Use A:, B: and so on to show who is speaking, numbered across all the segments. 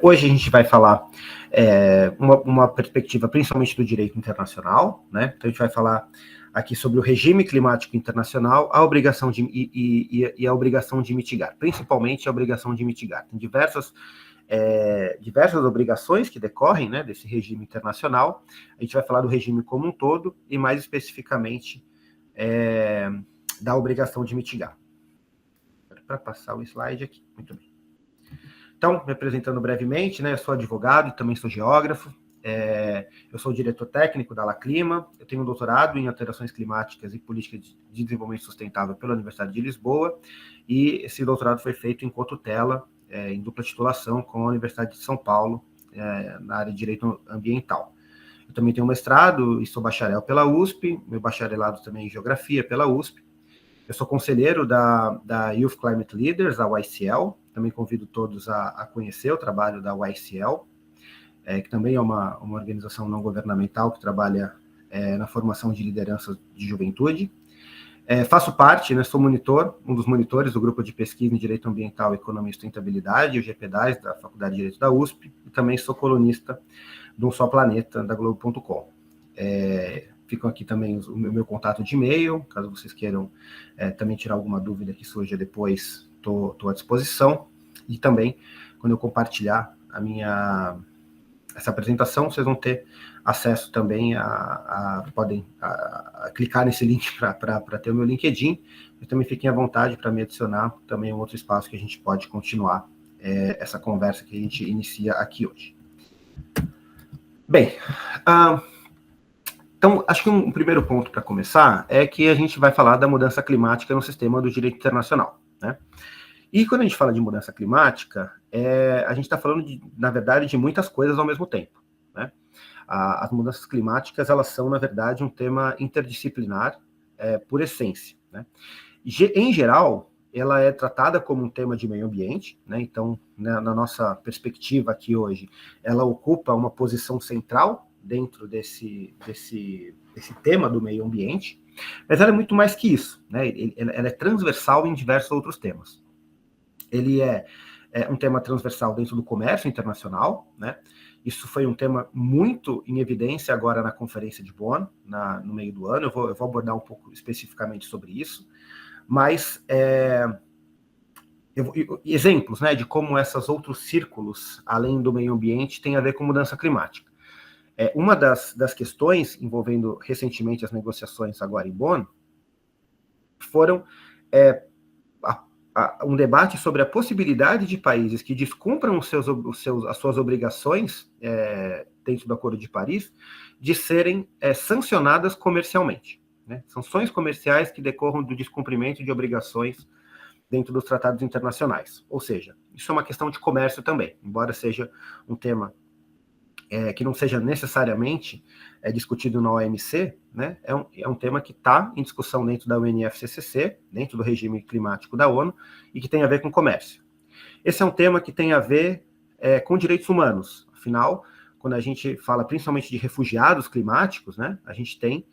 A: Hoje a gente vai falar uma perspectiva principalmente do direito internacional, né? Então a gente vai falar aqui sobre o regime climático internacional, a obrigação e a obrigação de mitigar, principalmente a obrigação de mitigar. Tem diversas obrigações que decorrem, né, desse regime internacional. A gente vai falar do regime como um todo e mais especificamente da obrigação de mitigar. Para passar o slide aqui, muito bem. Então, me apresentando brevemente, né, eu sou advogado e também sou geógrafo, eu sou diretor técnico da Laclima, eu tenho um doutorado em alterações climáticas e política de desenvolvimento sustentável pela Universidade de Lisboa, e esse doutorado foi feito em cotutela, em dupla titulação com a Universidade de São Paulo, na área de direito ambiental. Eu também tenho um mestrado e sou bacharel pela USP, meu bacharelado também em geografia pela USP. Eu sou conselheiro da Youth Climate Leaders, a YCL, também convido todos a conhecer o trabalho da YCL, que também é uma organização não governamental que trabalha na formação de lideranças de juventude. Faço parte, né, sou monitor, um dos monitores do grupo de pesquisa em Direito Ambiental, Economia e Sustentabilidade, o GPDAS, da Faculdade de Direito da USP, e também sou colunista do Um Só Planeta, da Globo.com. Ficam aqui também o meu contato de e-mail, caso vocês queiram também tirar alguma dúvida que surja depois, estou à disposição. E também, quando eu compartilhar essa apresentação, vocês vão ter acesso também podem clicar nesse link para ter o meu LinkedIn, mas também fiquem à vontade para me adicionar, também é um outro espaço que a gente pode continuar essa conversa que a gente inicia aqui hoje. Bem, então, acho que um primeiro ponto para começar é que a gente vai falar da mudança climática no sistema do direito internacional, né? E quando a gente fala de mudança climática, a gente está falando, na verdade, de muitas coisas ao mesmo tempo, né? As mudanças climáticas, elas são, na verdade, um tema interdisciplinar por essência, né? Em geral, ela é tratada como um tema de meio ambiente, né? Então, na nossa perspectiva aqui hoje, ela ocupa uma posição central dentro desse tema do meio ambiente, mas ela é muito mais que isso, né? Ela é transversal em diversos outros temas. Ele é um tema transversal dentro do comércio internacional, né? Isso foi um tema muito em evidência agora na Conferência de Bonn, no meio do ano. Eu vou abordar um pouco especificamente sobre isso, mas exemplos, né, de como esses outros círculos, além do meio ambiente, têm a ver com mudança climática. Uma das questões envolvendo recentemente as negociações agora em Bonn foram um debate sobre a possibilidade de países que descumpram as suas obrigações dentro do Acordo de Paris de serem sancionadas comercialmente, né? Sanções comerciais que decorram do descumprimento de obrigações dentro dos tratados internacionais. Ou seja, isso é uma questão de comércio também, embora seja um tema que não seja necessariamente discutido na OMC, né? É um tema que está em discussão dentro da UNFCCC, dentro do regime climático da ONU, e que tem a ver com comércio. Esse é um tema que tem a ver com direitos humanos. Afinal, quando a gente fala principalmente de refugiados climáticos, né, a gente tem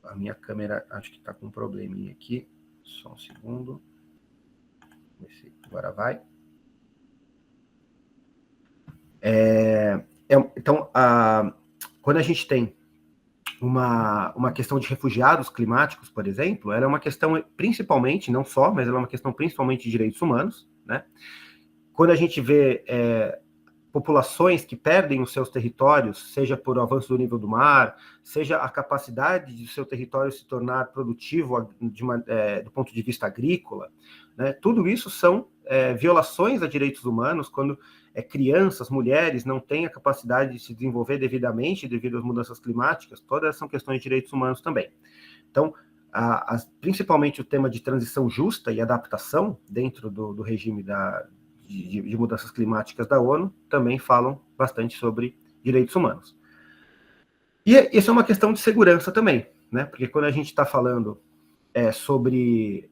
A: A minha câmera acho que está com um probleminha aqui. Só um segundo. Agora vai. Então, quando a gente tem uma questão de refugiados climáticos, por exemplo, ela é uma questão principalmente, não só, mas ela é uma questão principalmente de direitos humanos, né? Quando a gente vê populações que perdem os seus territórios, seja por avanço do nível do mar, seja a capacidade de seu território se tornar produtivo do ponto de vista agrícola, né? Tudo isso são violações a direitos humanos, quando crianças, mulheres não têm a capacidade de se desenvolver devidamente devido às mudanças climáticas. Todas são questões de direitos humanos também. Então, principalmente o tema de transição justa e adaptação dentro do regime de mudanças climáticas da ONU também falam bastante sobre direitos humanos. E isso é uma questão de segurança também, né? Porque quando a gente está falando sobre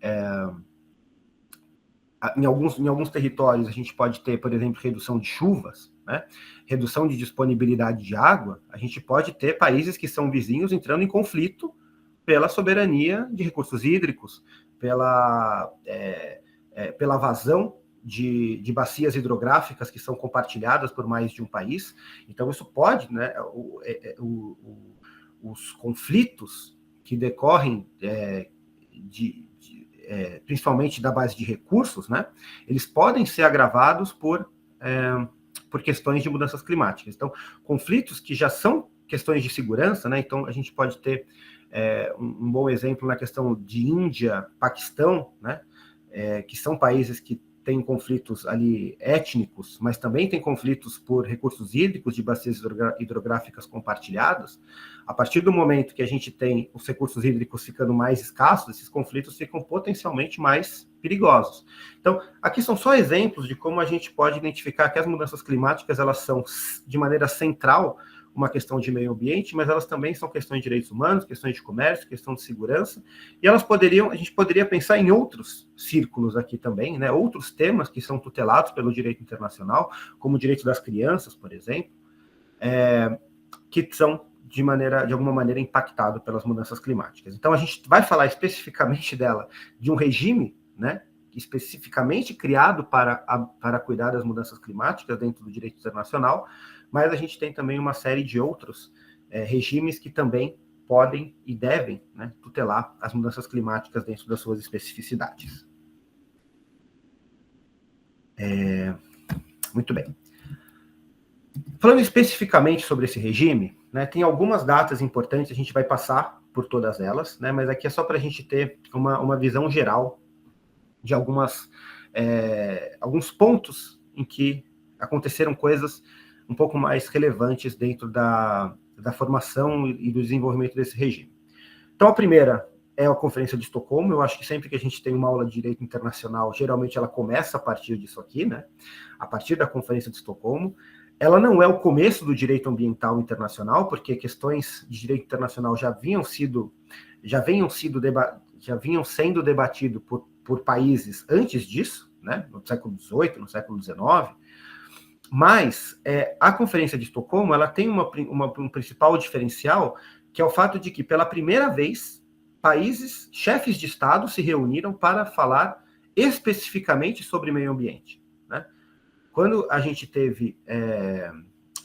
A: em alguns territórios a gente pode ter, por exemplo, redução de chuvas, né? Redução de disponibilidade de água, a gente pode ter países que são vizinhos entrando em conflito pela soberania de recursos hídricos, pela pela vazão de bacias hidrográficas que são compartilhadas por mais de um país. Então, isso pode, né, os conflitos que decorrem principalmente da base de recursos, né, eles podem ser agravados por questões de mudanças climáticas. Então, conflitos que já são questões de segurança, né, então a gente pode ter um bom exemplo na questão de Índia, Paquistão, né, que são países que têm conflitos ali étnicos, mas também tem conflitos por recursos hídricos de bacias hidrográficas compartilhadas. A partir do momento que a gente tem os recursos hídricos ficando mais escassos, esses conflitos ficam potencialmente mais perigosos. Então, aqui são só exemplos de como a gente pode identificar que as mudanças climáticas, elas são, de maneira central, uma questão de meio ambiente, mas elas também são questões de direitos humanos, questões de comércio, questão de segurança, e a gente poderia pensar em outros círculos aqui também, né, outros temas que são tutelados pelo direito internacional, como o direito das crianças, por exemplo, que são, de alguma maneira, impactados pelas mudanças climáticas. Então, a gente vai falar especificamente dela, de um regime, né, especificamente criado para cuidar das mudanças climáticas dentro do direito internacional, mas a gente tem também uma série de outros regimes que também podem e devem, né, tutelar as mudanças climáticas dentro das suas especificidades. Muito bem. Falando especificamente sobre esse regime, né, tem algumas datas importantes, a gente vai passar por todas elas, né, mas aqui é só para a gente ter uma visão geral de alguns pontos em que aconteceram coisas um pouco mais relevantes dentro da formação e do desenvolvimento desse regime. Então, a primeira é a Conferência de Estocolmo. Eu acho que sempre que a gente tem uma aula de direito internacional, geralmente ela começa a partir disso aqui, né? A partir da Conferência de Estocolmo. Ela não é o começo do direito ambiental internacional, porque questões de direito internacional já vinham sendo debatidas por países antes disso, né? No século XVIII, no século XIX. Mas a Conferência de Estocolmo, ela tem um principal diferencial, que é o fato de que, pela primeira vez, chefes de Estado se reuniram para falar especificamente sobre meio ambiente, né? Quando a gente teve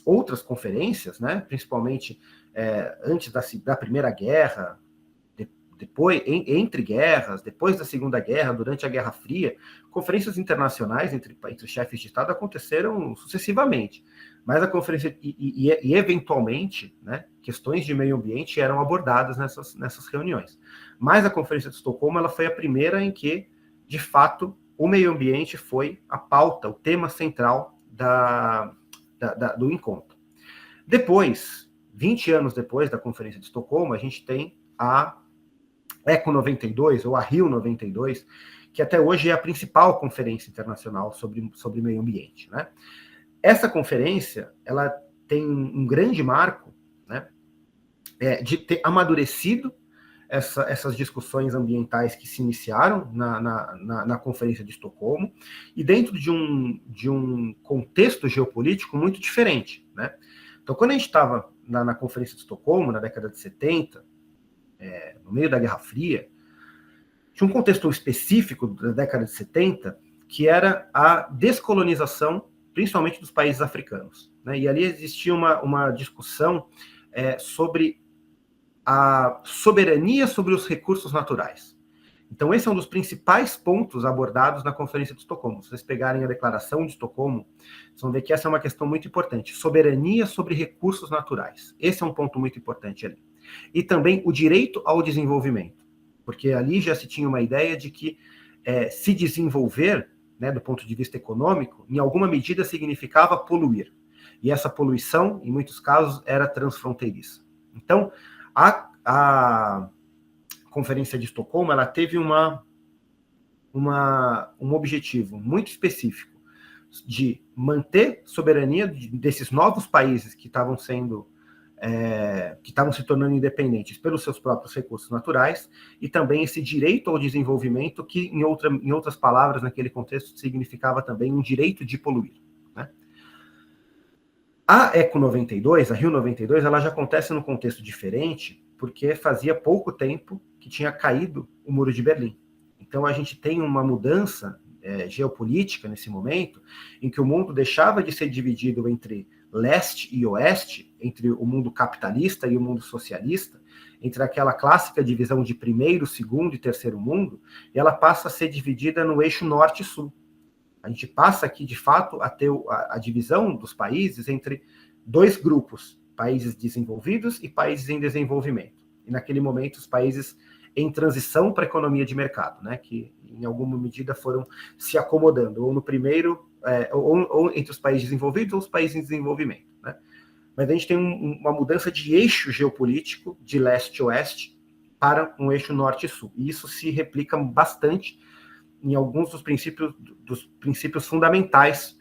A: outras conferências, né, principalmente antes da Primeira Guerra, depois, entre guerras, depois da Segunda Guerra, durante a Guerra Fria, conferências internacionais entre chefes de Estado aconteceram sucessivamente. Mas a conferência, eventualmente, né, questões de meio ambiente eram abordadas nessas reuniões. Mas a Conferência de Estocolmo, ela foi a primeira em que, de fato, o meio ambiente foi a pauta, o tema central do encontro. Depois, 20 anos depois da Conferência de Estocolmo, a gente tem a ECO 92, ou a Rio 92, que até hoje é a principal conferência internacional sobre meio ambiente, né? Essa conferência, ela tem um grande marco, né, de ter amadurecido essas discussões ambientais que se iniciaram na Conferência de Estocolmo, e dentro de um contexto geopolítico muito diferente, né? Então, quando a gente estava na Conferência de Estocolmo, na década de 70, no meio da Guerra Fria, tinha um contexto específico da década de 70, que era a descolonização, principalmente dos países africanos, né? E ali existia uma discussão sobre a soberania sobre os recursos naturais. Então, esse é um dos principais pontos abordados na Conferência de Estocolmo. Se vocês pegarem a Declaração de Estocolmo, vocês vão ver que essa é uma questão muito importante. Soberania sobre recursos naturais. Esse é um ponto muito importante ali. E também o direito ao desenvolvimento, porque ali já se tinha uma ideia de que se desenvolver, né, do ponto de vista econômico, em alguma medida significava poluir. E essa poluição, em muitos casos, era transfronteiriça. Então, a Conferência de Estocolmo, ela teve um objetivo muito específico de manter soberania desses novos países que estavam se tornando independentes pelos seus próprios recursos naturais, e também esse direito ao desenvolvimento, que, em outras palavras, naquele contexto, significava também um direito de poluir, né? A ECO 92, a Rio 92, ela já acontece num contexto diferente, porque fazia pouco tempo que tinha caído o Muro de Berlim. Então, a gente tem uma mudança geopolítica nesse momento, em que o mundo deixava de ser dividido entre leste e oeste, entre o mundo capitalista e o mundo socialista, entre aquela clássica divisão de primeiro, segundo e terceiro mundo, e ela passa a ser dividida no eixo norte e sul. A gente passa aqui, de fato, a ter a divisão dos países entre dois grupos, países desenvolvidos e países em desenvolvimento. E naquele momento, os países em transição para a economia de mercado, né, que em alguma medida foram se acomodando, ou no primeiro, ou entre os países desenvolvidos ou os países em desenvolvimento. Né? Mas a gente tem uma mudança de eixo geopolítico de leste-oeste para um eixo norte-sul. E isso se replica bastante em alguns dos princípios fundamentais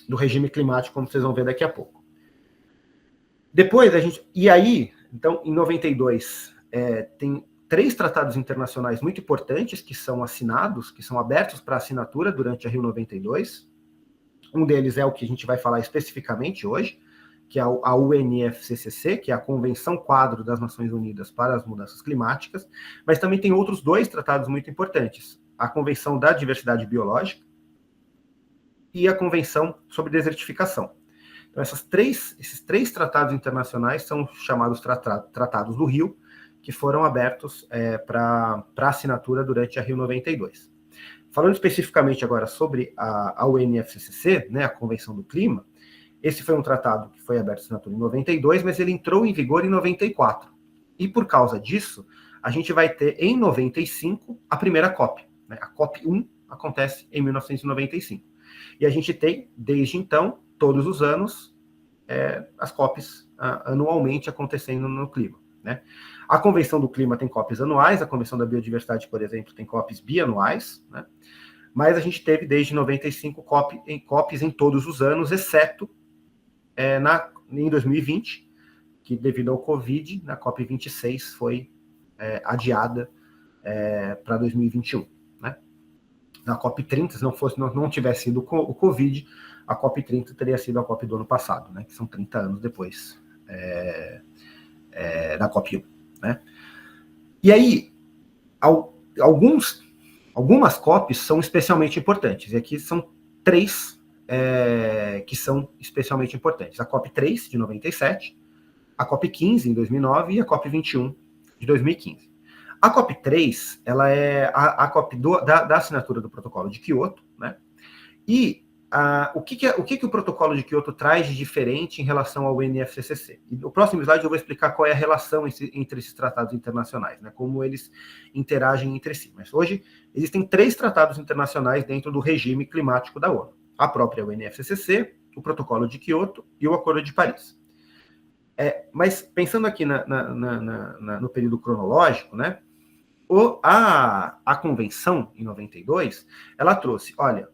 A: do regime climático, como vocês vão ver daqui a pouco. Depois e aí, então, em 92, tem 3 tratados internacionais muito importantes que são assinados, que são abertos para assinatura durante a Rio 92. Um deles é o que a gente vai falar especificamente hoje, que é a UNFCCC, que é a Convenção Quadro das Nações Unidas para as Mudanças Climáticas, mas também tem outros 2 tratados muito importantes, a Convenção da Diversidade Biológica e a Convenção sobre Desertificação. Então, esses 3 tratados internacionais são chamados Tratados do Rio, que foram abertos para assinatura durante a Rio 92. Falando especificamente agora sobre a UNFCCC, né, a Convenção do Clima, esse foi um tratado que foi aberto à assinatura em 92, mas ele entrou em vigor em 94. E por causa disso, a gente vai ter em 95 a primeira COP. Né? A COP 1 acontece em 1995. E a gente tem, desde então, todos os anos, as COPs anualmente acontecendo no clima. Né? A Convenção do Clima tem COPs anuais, a Convenção da Biodiversidade, por exemplo, tem COPs bianuais, né? Mas a gente teve desde 95 COPs em todos os anos, exceto em 2020, que devido ao Covid, na COP 26 foi adiada para 2021. Né? Na COP 30, se não tivesse sido o Covid, a COP 30 teria sido a COP do ano passado, né? Que são 30 anos depois da COP 1. Né? E aí, algumas COPs são especialmente importantes, e aqui são 3 que são especialmente importantes. A COP 3, de 97, a COP 15, em 2009, e a COP 21, de 2015. A COP 3, ela é a COP da assinatura do Protocolo de Quioto, né? E o que o Protocolo de Quioto traz de diferente em relação ao UNFCCC? E no próximo slide eu vou explicar qual é a relação entre esses tratados internacionais, né? Como eles interagem entre si. Mas hoje existem 3 tratados internacionais dentro do regime climático da ONU. A própria UNFCCC, o Protocolo de Quioto e o Acordo de Paris. Mas pensando aqui no período cronológico, né, a Convenção, em 92, ela trouxe, olha,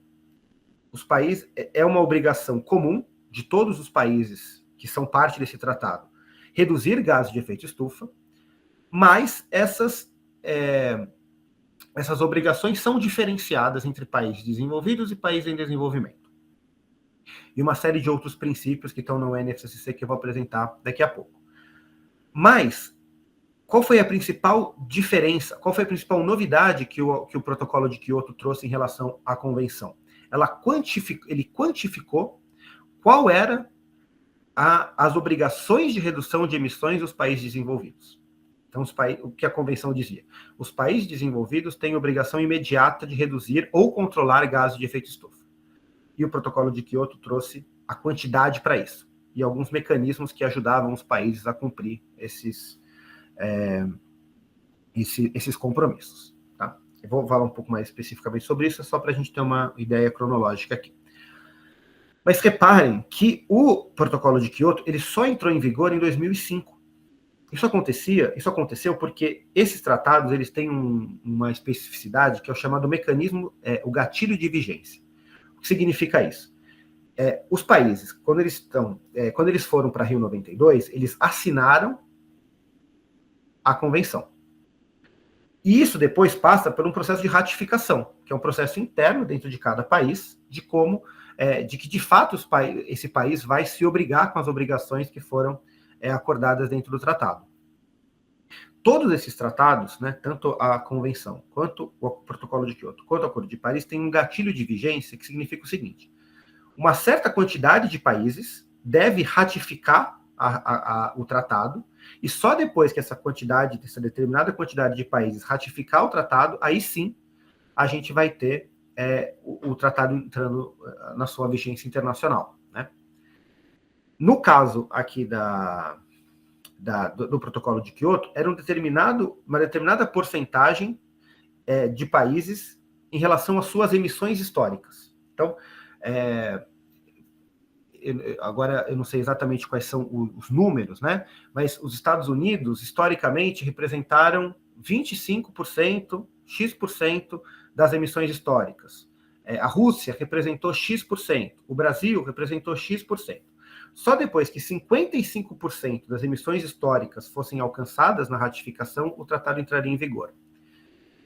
A: os países, é uma obrigação comum de todos os países que são parte desse tratado, reduzir gases de efeito estufa, mas essas obrigações são diferenciadas entre países desenvolvidos e países em desenvolvimento. E uma série de outros princípios que estão no UNFCCC que eu vou apresentar daqui a pouco. Mas, qual foi a principal diferença, qual foi a principal novidade que o Protocolo de Quioto trouxe em relação à Convenção? Ele quantificou qual era as obrigações de redução de emissões dos países desenvolvidos. Então, o que a Convenção dizia? Os países desenvolvidos têm obrigação imediata de reduzir ou controlar gases de efeito estufa. E o Protocolo de Quioto trouxe a quantidade para isso. E alguns mecanismos que ajudavam os países a cumprir esses compromissos. Tá? Eu vou falar um pouco mais especificamente sobre isso, só para a gente ter uma ideia cronológica aqui. Mas reparem que o Protocolo de Quioto ele só entrou em vigor em 2005. Isso aconteceu porque esses tratados eles têm uma especificidade que é o chamado mecanismo, o gatilho de vigência. O que significa isso? Os países, quando eles foram para Rio 92, eles assinaram a convenção. E isso depois passa por um processo de ratificação, que é um processo interno dentro de cada país, de que de fato esse país vai se obrigar com as obrigações que foram acordadas dentro do tratado. todos esses tratados, né, tanto a Convenção, quanto o Protocolo de Quioto, quanto o Acordo de Paris, tem um gatilho de vigência que significa o seguinte: uma certa quantidade de países deve ratificar o tratado, e só depois que essa determinada quantidade de países ratificar o tratado, aí sim a gente vai ter o tratado entrando na sua vigência internacional, né? No caso aqui do Protocolo de Quioto, era uma determinada porcentagem de países em relação às suas emissões históricas. Então, agora eu não sei exatamente quais são os números, né? Mas os Estados Unidos, historicamente, representaram 25%, X% das emissões históricas. A Rússia representou X%, o Brasil representou X%. Só depois que 55% das emissões históricas fossem alcançadas na ratificação, o tratado entraria em vigor.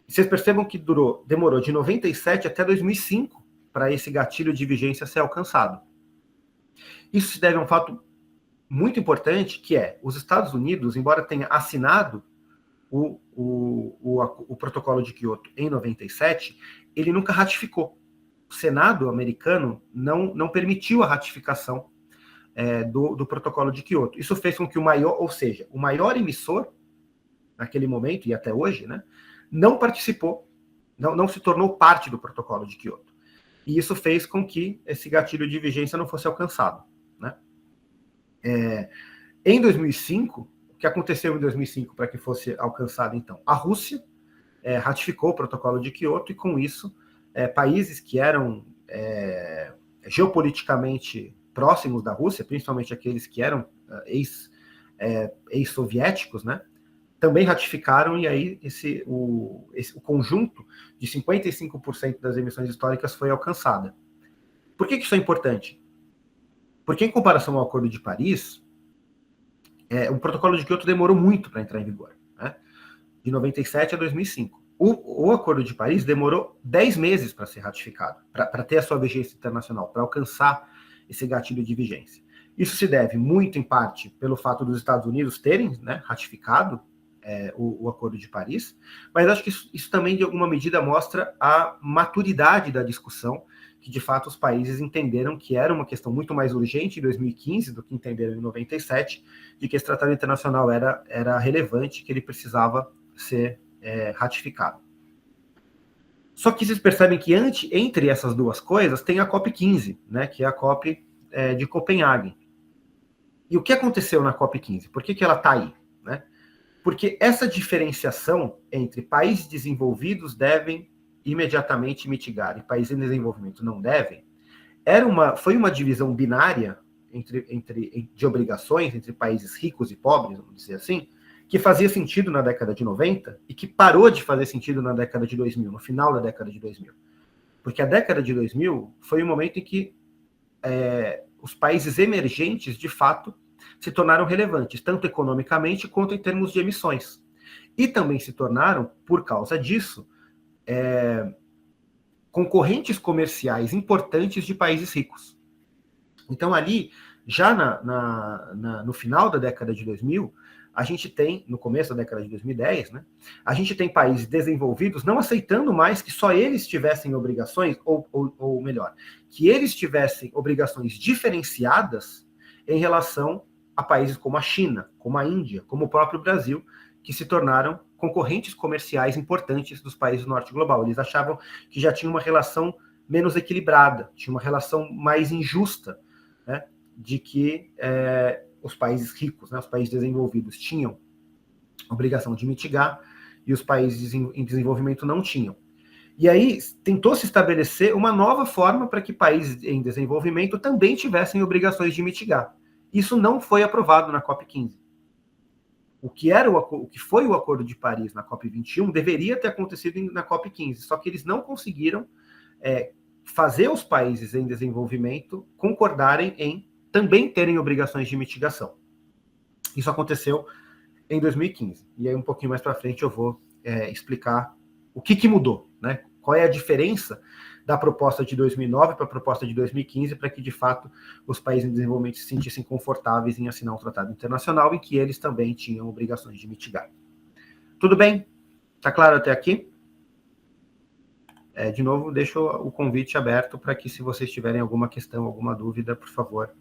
A: E vocês percebam que demorou de 97 até 2005 para esse gatilho de vigência ser alcançado. Isso se deve a um fato muito importante, que é os Estados Unidos, embora tenha assinado o Protocolo de Quioto em 97, ele nunca ratificou. O Senado americano não permitiu a ratificação do Protocolo de Quioto. Isso fez com que o maior emissor, naquele momento e até hoje, né, não participou, não se tornou parte do Protocolo de Quioto. E isso fez com que esse gatilho de vigência não fosse alcançado, né? Em 2005, o que aconteceu em 2005 para que fosse alcançado, então? A Rússia ratificou o Protocolo de Quioto e, com isso, países que eram geopoliticamente próximos da Rússia, principalmente aqueles que eram ex-soviéticos, né, também ratificaram, e aí o conjunto de 55% das emissões históricas foi alcançada. Por que isso é importante? Porque, em comparação ao Acordo de Paris, o Protocolo de Quioto demorou muito para entrar em vigor, né, de 97 a 2005. O Acordo de Paris demorou 10 meses para ser ratificado, para ter a sua vigência internacional, para alcançar esse gatilho de vigência. Isso se deve muito, em parte, pelo fato dos Estados Unidos terem, né, ratificado o Acordo de Paris, mas acho que isso também, de alguma medida, mostra a maturidade da discussão, que, de fato, os países entenderam que era uma questão muito mais urgente em 2015 do que entenderam em 97, de que esse tratado internacional era relevante, que ele precisava ser ratificado. Só que vocês percebem que entre essas duas coisas tem a COP15, né, que é a COP de Copenhague. E o que aconteceu na COP15? Por que ela está aí? Né? Porque essa diferenciação entre países desenvolvidos devem imediatamente mitigar e países em desenvolvimento não devem, foi uma divisão binária de obrigações entre países ricos e pobres, vamos dizer assim, que fazia sentido na década de 90 e que parou de fazer sentido na década de 2000, no final da década de 2000. Porque a década de 2000 foi o momento em que os países emergentes, de fato, se tornaram relevantes, tanto economicamente quanto em termos de emissões. E também se tornaram, por causa disso, concorrentes comerciais importantes de países ricos. Então, ali, já no final da década de 2000, a gente tem, no começo da década de 2010, né, a gente tem países desenvolvidos não aceitando mais que só eles tivessem obrigações, ou melhor, que eles tivessem obrigações diferenciadas em relação a países como a China, como a Índia, como o próprio Brasil, que se tornaram concorrentes comerciais importantes dos países do norte global. Eles achavam que já tinha uma relação menos equilibrada, tinha uma relação mais injusta, né, de que os países ricos, né, os países desenvolvidos, tinham obrigação de mitigar e os países em desenvolvimento não tinham. E aí tentou se estabelecer uma nova forma para que países em desenvolvimento também tivessem obrigações de mitigar. Isso não foi aprovado na COP15. O que foi o Acordo de Paris na COP21 deveria ter acontecido na COP15, só que eles não conseguiram fazer os países em desenvolvimento concordarem em também terem obrigações de mitigação. Isso aconteceu em 2015. E aí, um pouquinho mais para frente, eu vou explicar o que mudou, né? Qual é a diferença da proposta de 2009 para a proposta de 2015, para que, de fato, os países em desenvolvimento se sentissem confortáveis em assinar um tratado internacional em que eles também tinham obrigações de mitigar. Tudo bem? Tá claro até aqui? De novo, deixo o convite aberto para que, se vocês tiverem alguma questão, alguma dúvida, por favor,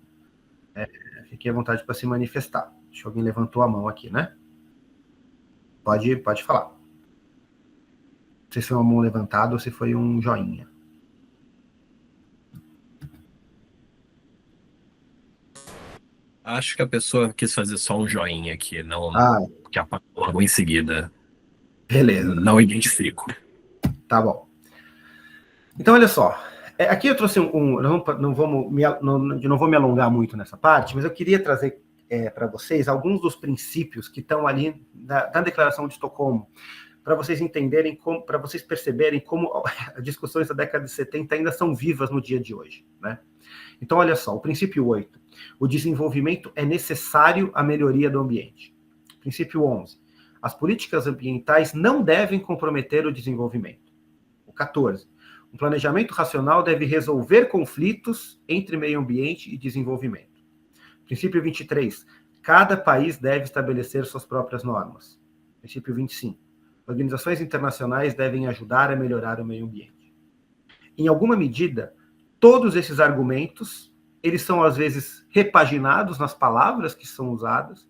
A: fiquem à vontade para se manifestar. Acho que alguém levantou a mão aqui, né? Pode falar. Não sei se foi uma mão levantada ou se foi um joinha.
B: Acho que a pessoa quis fazer só um joinha aqui, não que apagou logo em seguida.
A: Beleza.
B: Não identifico.
A: Tá bom. Então, olha só. Aqui eu trouxe não vou me alongar muito nessa parte, mas eu queria trazer para vocês alguns dos princípios que estão ali da Declaração de Estocolmo, para vocês entenderem, para vocês perceberem como as discussões da década de 70 ainda são vivas no dia de hoje, né? Então, olha só, o princípio 8, o desenvolvimento é necessário à melhoria do ambiente. Princípio 11, as políticas ambientais não devem comprometer o desenvolvimento. O 14, um planejamento racional deve resolver conflitos entre meio ambiente e desenvolvimento. Princípio 23, cada país deve estabelecer suas próprias normas. Princípio 25, organizações internacionais devem ajudar a melhorar o meio ambiente. Em alguma medida, todos esses argumentos, eles são às vezes repaginados nas palavras que são usadas,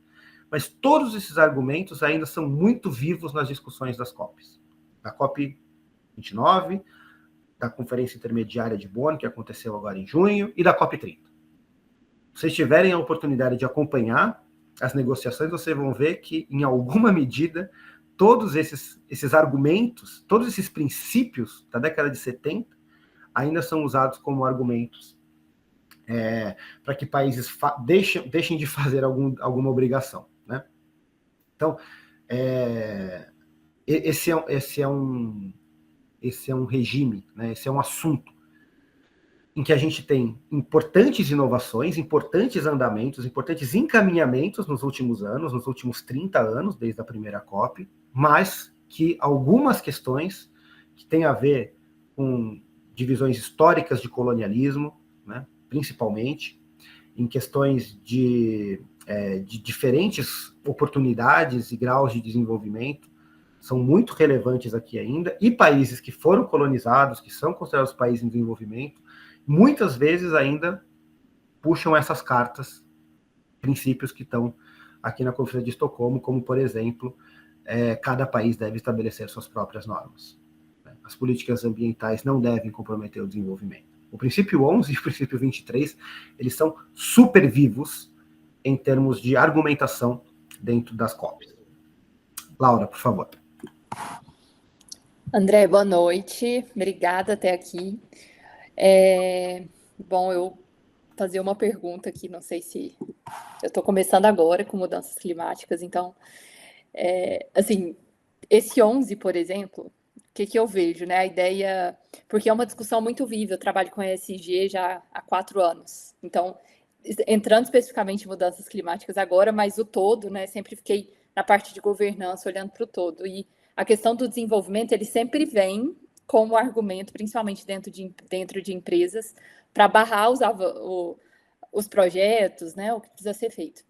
A: mas todos esses argumentos ainda são muito vivos nas discussões das COPs. Da COP 29, da Conferência Intermediária de Bonn, que aconteceu agora em junho, e da COP 30. Se vocês tiverem a oportunidade de acompanhar as negociações, vocês vão ver que, em alguma medida, todos esses argumentos, todos esses princípios da década de 70 ainda são usados como argumentos para que países deixem de fazer alguma obrigação, né? Então, esse é um regime, né? Esse é um assunto em que a gente tem importantes inovações, importantes andamentos, importantes encaminhamentos nos últimos anos, nos últimos 30 anos, desde a primeira COP, mas que algumas questões que têm a ver com divisões históricas de colonialismo, né, principalmente, em questões de diferentes oportunidades e graus de desenvolvimento, são muito relevantes aqui ainda, e países que foram colonizados, que são considerados países em desenvolvimento, muitas vezes ainda puxam essas cartas, princípios que estão aqui na Conferência de Estocolmo, como, por exemplo, cada país deve estabelecer suas próprias normas. As políticas ambientais não devem comprometer o desenvolvimento. O princípio 11 e o princípio 23, eles são super vivos em termos de argumentação dentro das COPs. Laura, por favor.
C: André, boa noite. Obrigada até aqui. Bom, eu vou fazer uma pergunta aqui, não sei se... Eu estou começando agora com mudanças climáticas, então, assim, esse 11, por exemplo, o que eu vejo, né? A ideia... Porque é uma discussão muito viva, eu trabalho com ESG já há 4 anos, então, entrando especificamente em mudanças climáticas agora, mas o todo, né? Sempre fiquei na parte de governança, olhando para o todo, e a questão do desenvolvimento, ele sempre vem como argumento, principalmente dentro de empresas, para barrar os projetos, né, o que precisa ser feito.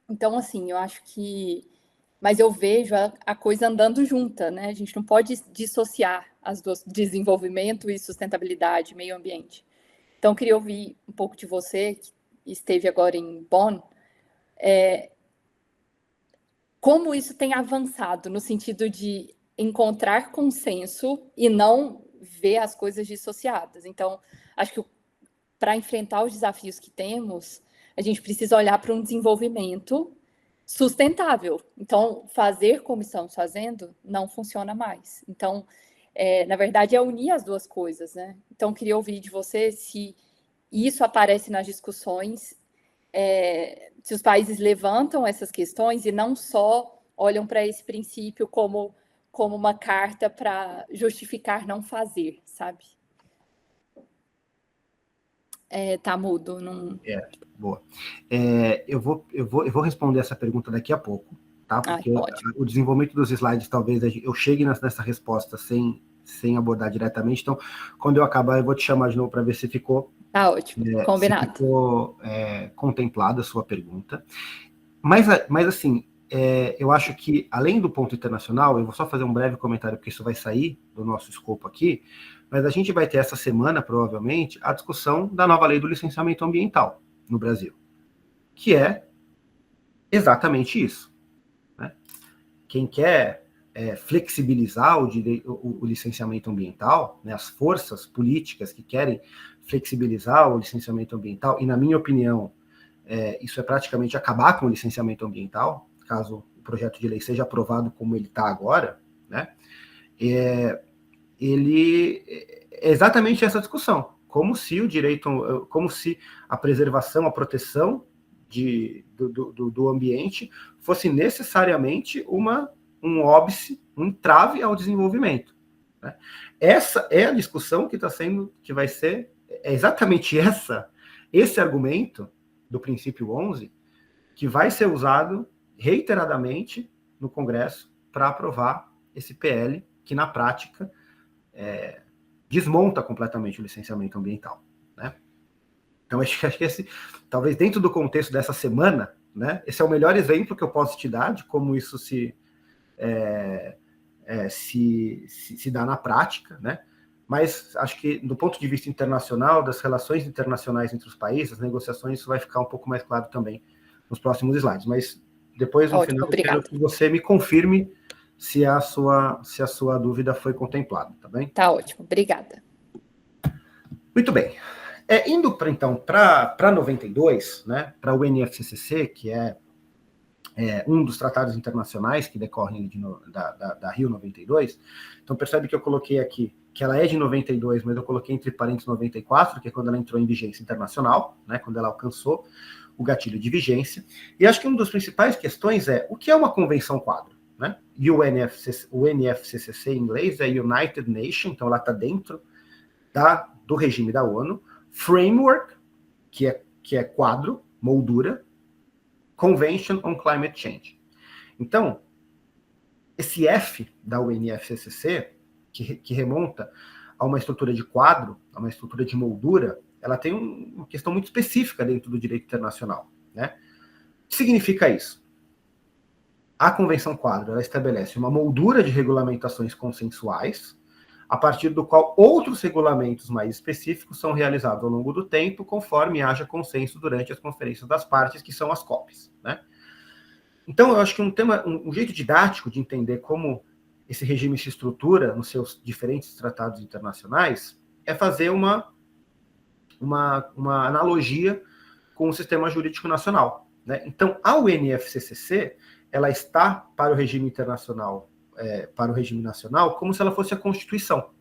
C: Então, assim, eu acho que... Mas eu vejo a coisa andando junta, né? A gente não pode dissociar as duas, desenvolvimento e sustentabilidade, meio ambiente. Então, eu queria ouvir um pouco de você, que esteve agora em Bonn, como isso tem avançado no sentido de encontrar consenso e não ver as coisas dissociadas. Então, acho que para enfrentar os desafios que temos, a gente precisa olhar para um desenvolvimento sustentável. Então, fazer como estamos fazendo não funciona mais. Então, na verdade, é unir as duas coisas, né? Então, queria ouvir de você se isso aparece nas discussões, se os países levantam essas questões e não só olham para esse princípio como uma carta para justificar não fazer, sabe? Tá mudo. Não...
A: Boa. Eu vou responder essa pergunta daqui a pouco, tá? Porque o desenvolvimento dos slides, talvez eu chegue nessa resposta sem abordar diretamente. Então, quando eu acabar, eu vou te chamar de novo para ver se ficou...
C: Tá ótimo, combinado.
A: Se ficou contemplada a sua pergunta. Mas assim, eu acho que, além do ponto internacional, eu vou só fazer um breve comentário, porque isso vai sair do nosso escopo aqui, mas a gente vai ter essa semana, provavelmente, a discussão da nova lei do licenciamento ambiental no Brasil, que é exatamente isso, né? Quem quer flexibilizar o licenciamento ambiental, né, as forças políticas que querem flexibilizar o licenciamento ambiental, e na minha opinião, isso é praticamente acabar com o licenciamento ambiental, caso o projeto de lei seja aprovado como ele está agora, né, ele é exatamente essa discussão, como se o direito, como se a preservação, a proteção do ambiente fosse necessariamente um óbice, um entrave ao desenvolvimento, né? Essa é a discussão que vai ser, exatamente esse argumento do princípio 11, que vai ser usado reiteradamente no Congresso para aprovar esse PL, que na prática desmonta completamente o licenciamento ambiental, né? Então, acho que talvez dentro do contexto dessa semana, né, esse é o melhor exemplo que eu posso te dar de como isso se dá na prática, né? Mas acho que, do ponto de vista internacional, das relações internacionais entre os países, as negociações, isso vai ficar um pouco mais claro também nos próximos slides. Mas depois, no final, eu quero que você me confirme se a sua dúvida foi contemplada, tá bem?
C: Tá ótimo, obrigada.
A: Muito bem. Indo, então, para 92, né, para o NFCCC, que é um dos tratados internacionais que decorrem da Rio 92. Então, percebe que eu coloquei aqui que ela é de 92, mas eu coloquei entre parênteses 94, que é quando ela entrou em vigência internacional, né, quando ela alcançou o gatilho de vigência. E acho que uma das principais questões é o que é uma convenção quadro, né? E o NFCCC em inglês é United Nations, então ela está dentro do regime da ONU. Framework, que é quadro, moldura. Convention on Climate Change. Então, esse F da UNFCCC, que remonta a uma estrutura de quadro, a uma estrutura de moldura, ela tem uma questão muito específica dentro do direito internacional, né? O que significa isso? A Convenção Quadro, ela estabelece uma moldura de regulamentações consensuais, a partir do qual outros regulamentos mais específicos são realizados ao longo do tempo, conforme haja consenso durante as conferências das partes, que são as COPs, né? Então, eu acho que um jeito didático de entender como esse regime se estrutura nos seus diferentes tratados internacionais é fazer uma analogia com o sistema jurídico nacional, né? Então, a UNFCCC, ela está para o regime internacional, para o regime nacional, como se ela fosse a Constituição.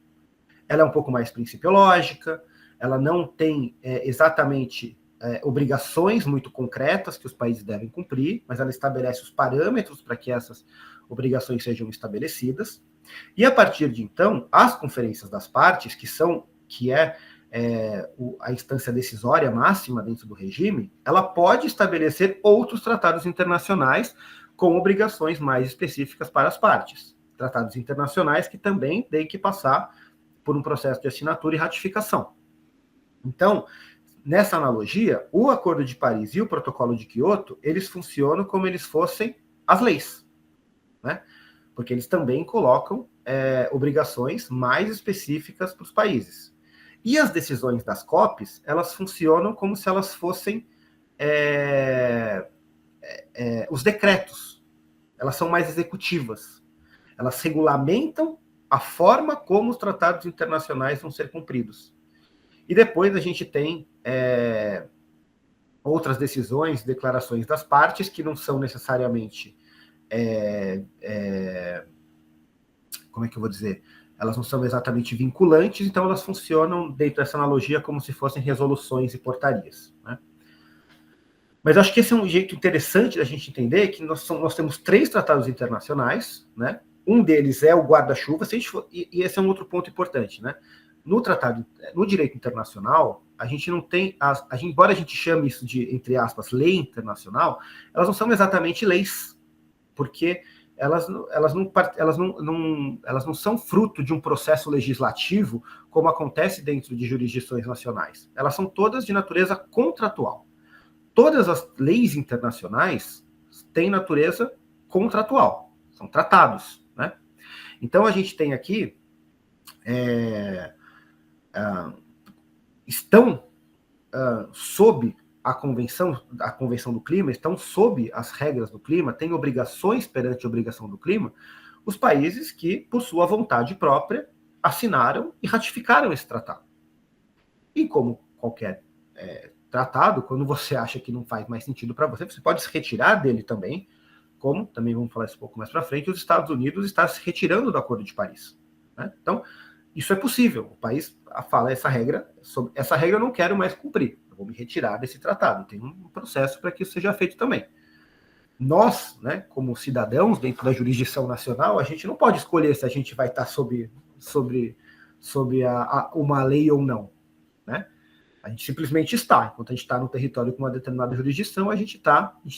A: Ela é um pouco mais principiológica, ela não tem exatamente obrigações muito concretas que os países devem cumprir, mas ela estabelece os parâmetros para que essas obrigações sejam estabelecidas. E a partir de então, as conferências das partes, que é a instância decisória máxima dentro do regime, ela pode estabelecer outros tratados internacionais com obrigações mais específicas para as partes. Tratados internacionais que também têm que passar por um processo de assinatura e ratificação. Então, nessa analogia, o Acordo de Paris e o Protocolo de Quioto, eles funcionam como eles fossem as leis, né? Porque eles também colocam obrigações mais específicas para os países. E as decisões das COPs, elas funcionam como se elas fossem os decretos. Elas são mais executivas. Elas regulamentam a forma como os tratados internacionais vão ser cumpridos. E depois a gente tem outras decisões, declarações das partes, que não são necessariamente, como é que eu vou dizer? Elas não são exatamente vinculantes, então elas funcionam dentro dessa analogia como se fossem resoluções e portarias, né? Mas acho que esse é um jeito interessante da gente entender que nós temos 3 tratados internacionais, né? Um deles é o guarda-chuva, e esse é um outro ponto importante, né? No direito internacional, a gente não tem, embora a gente chame isso de, entre aspas, lei internacional, elas não são exatamente leis, porque elas não são fruto de um processo legislativo, como acontece dentro de jurisdições nacionais. Elas são todas de natureza contratual. Todas as leis internacionais têm natureza contratual, são tratados, né? Então a gente tem aqui estão sob a convenção do clima, estão sob as regras do clima, têm obrigações perante a obrigação do clima, os países que, por sua vontade própria, assinaram e ratificaram esse tratado. E como qualquer tratado, quando você acha que não faz mais sentido para você, você pode se retirar dele também, como também vamos falar isso um pouco mais para frente, os Estados Unidos está se retirando do Acordo de Paris, né? Então, isso é possível. O país fala essa regra eu não quero mais cumprir, eu vou me retirar desse tratado. Tem um processo para que isso seja feito também. Nós, né, como cidadãos dentro da jurisdição nacional, a gente não pode escolher se a gente vai estar sob uma lei ou não, né? A gente simplesmente está. Enquanto a gente está no território com uma determinada jurisdição, a gente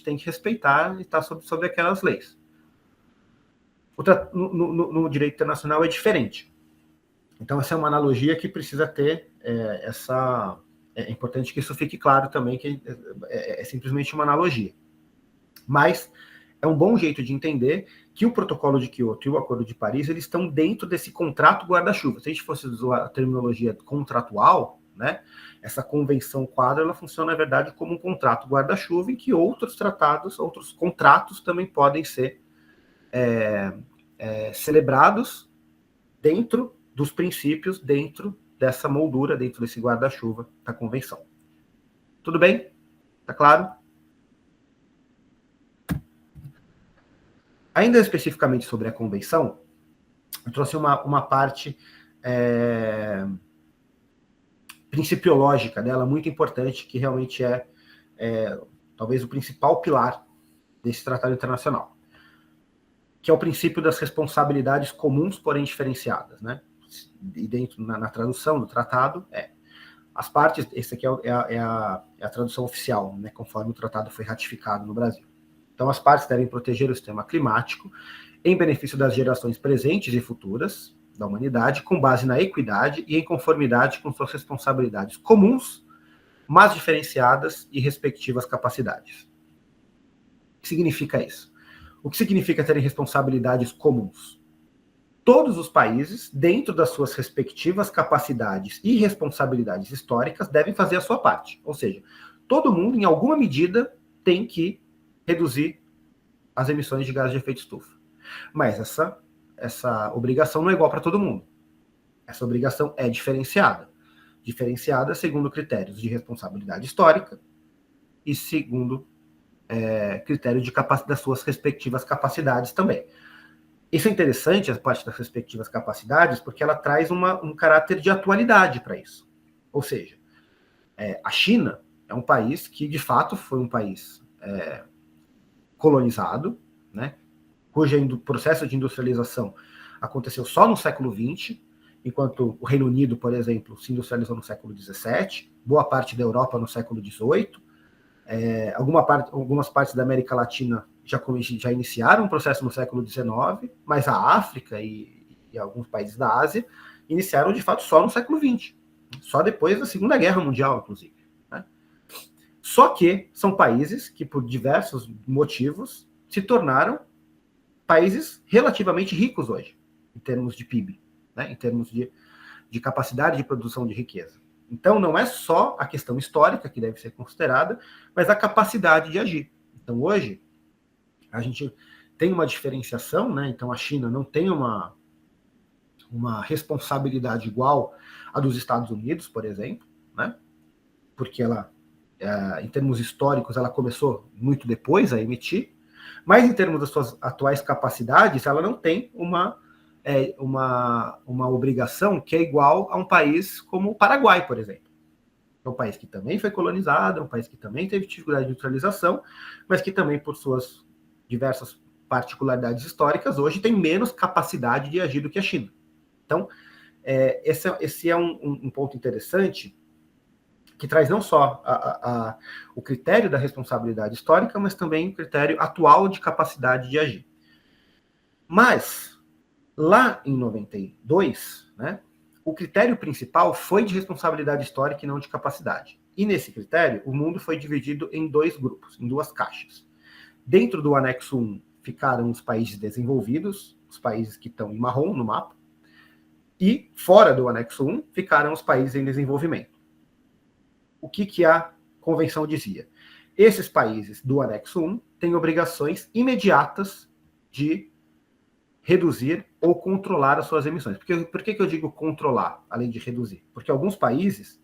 A: tem que respeitar e estar sob aquelas leis. No direito internacional é diferente. Então, essa é uma analogia que precisa ter é importante que isso fique claro também, que é simplesmente uma analogia. Mas é um bom jeito de entender que o Protocolo de Kyoto e o Acordo de Paris, eles estão dentro desse contrato guarda-chuva. Se a gente fosse usar a terminologia contratual, né, essa convenção quadro, ela funciona, na verdade, como um contrato guarda-chuva em que outros contratos também podem ser celebrados dentro dos princípios, dentro dessa moldura, dentro desse guarda-chuva da convenção. Tudo bem? Tá claro? Ainda especificamente sobre a convenção, eu trouxe uma parte principiológica dela, muito importante, que realmente é talvez o principal pilar desse tratado internacional, que é o princípio das responsabilidades comuns, porém diferenciadas, né? E dentro, na tradução do tratado, as partes, esse aqui é a tradução oficial, né, conforme o tratado foi ratificado no Brasil. Então, as partes devem proteger o sistema climático em benefício das gerações presentes e futuras da humanidade, com base na equidade e em conformidade com suas responsabilidades comuns, mas diferenciadas e respectivas capacidades. O que significa isso? O que significa terem responsabilidades comuns? Todos os países, dentro das suas respectivas capacidades e responsabilidades históricas, devem fazer a sua parte. Ou seja, todo mundo, em alguma medida, tem que reduzir as emissões de gases de efeito estufa. Mas essa obrigação não é igual para todo mundo. Essa obrigação é diferenciada. Diferenciada segundo critérios de responsabilidade histórica e segundo critério das suas respectivas capacidades também. Isso é interessante, a parte das respectivas capacidades, porque ela traz um caráter de atualidade para isso. Ou seja, a China é um país que, de fato, foi um país colonizado, né, cujo processo de industrialização aconteceu só no século XX, enquanto o Reino Unido, por exemplo, se industrializou no século XVII, boa parte da Europa no século XVIII, algumas partes da América Latina já iniciaram um processo no século XIX, mas a África e alguns países da Ásia iniciaram, de fato, só no século XX, só depois da Segunda Guerra Mundial, inclusive, né? Só que são países que, por diversos motivos, se tornaram países relativamente ricos hoje, em termos de PIB, né? Em termos de capacidade de produção de riqueza. Então, não é só a questão histórica que deve ser considerada, mas a capacidade de agir. Então, hoje, a gente tem uma diferenciação, né? Então, a China não tem uma responsabilidade igual à dos Estados Unidos, por exemplo, né? Porque ela, em termos históricos, ela começou muito depois a emitir, mas em termos das suas atuais capacidades, ela não tem uma obrigação que é igual a um país como o Paraguai, por exemplo. É um país que também foi colonizado, é um país que também teve dificuldade de industrialização, mas que também, por suas diversas particularidades históricas, hoje tem menos capacidade de agir do que a China. Então, esse é um ponto interessante, que traz não só o critério da responsabilidade histórica, mas também o critério atual de capacidade de agir. Mas, lá em 92, né, o critério principal foi de responsabilidade histórica e não de capacidade. E nesse critério, o mundo foi dividido em dois grupos, em duas caixas. Dentro do anexo 1 ficaram os países desenvolvidos, os países que estão em marrom no mapa, e fora do anexo 1 ficaram os países em desenvolvimento. O que a convenção dizia? Esses países do anexo 1 têm obrigações imediatas de reduzir ou controlar as suas emissões. Por que eu digo controlar, além de reduzir? Porque alguns países,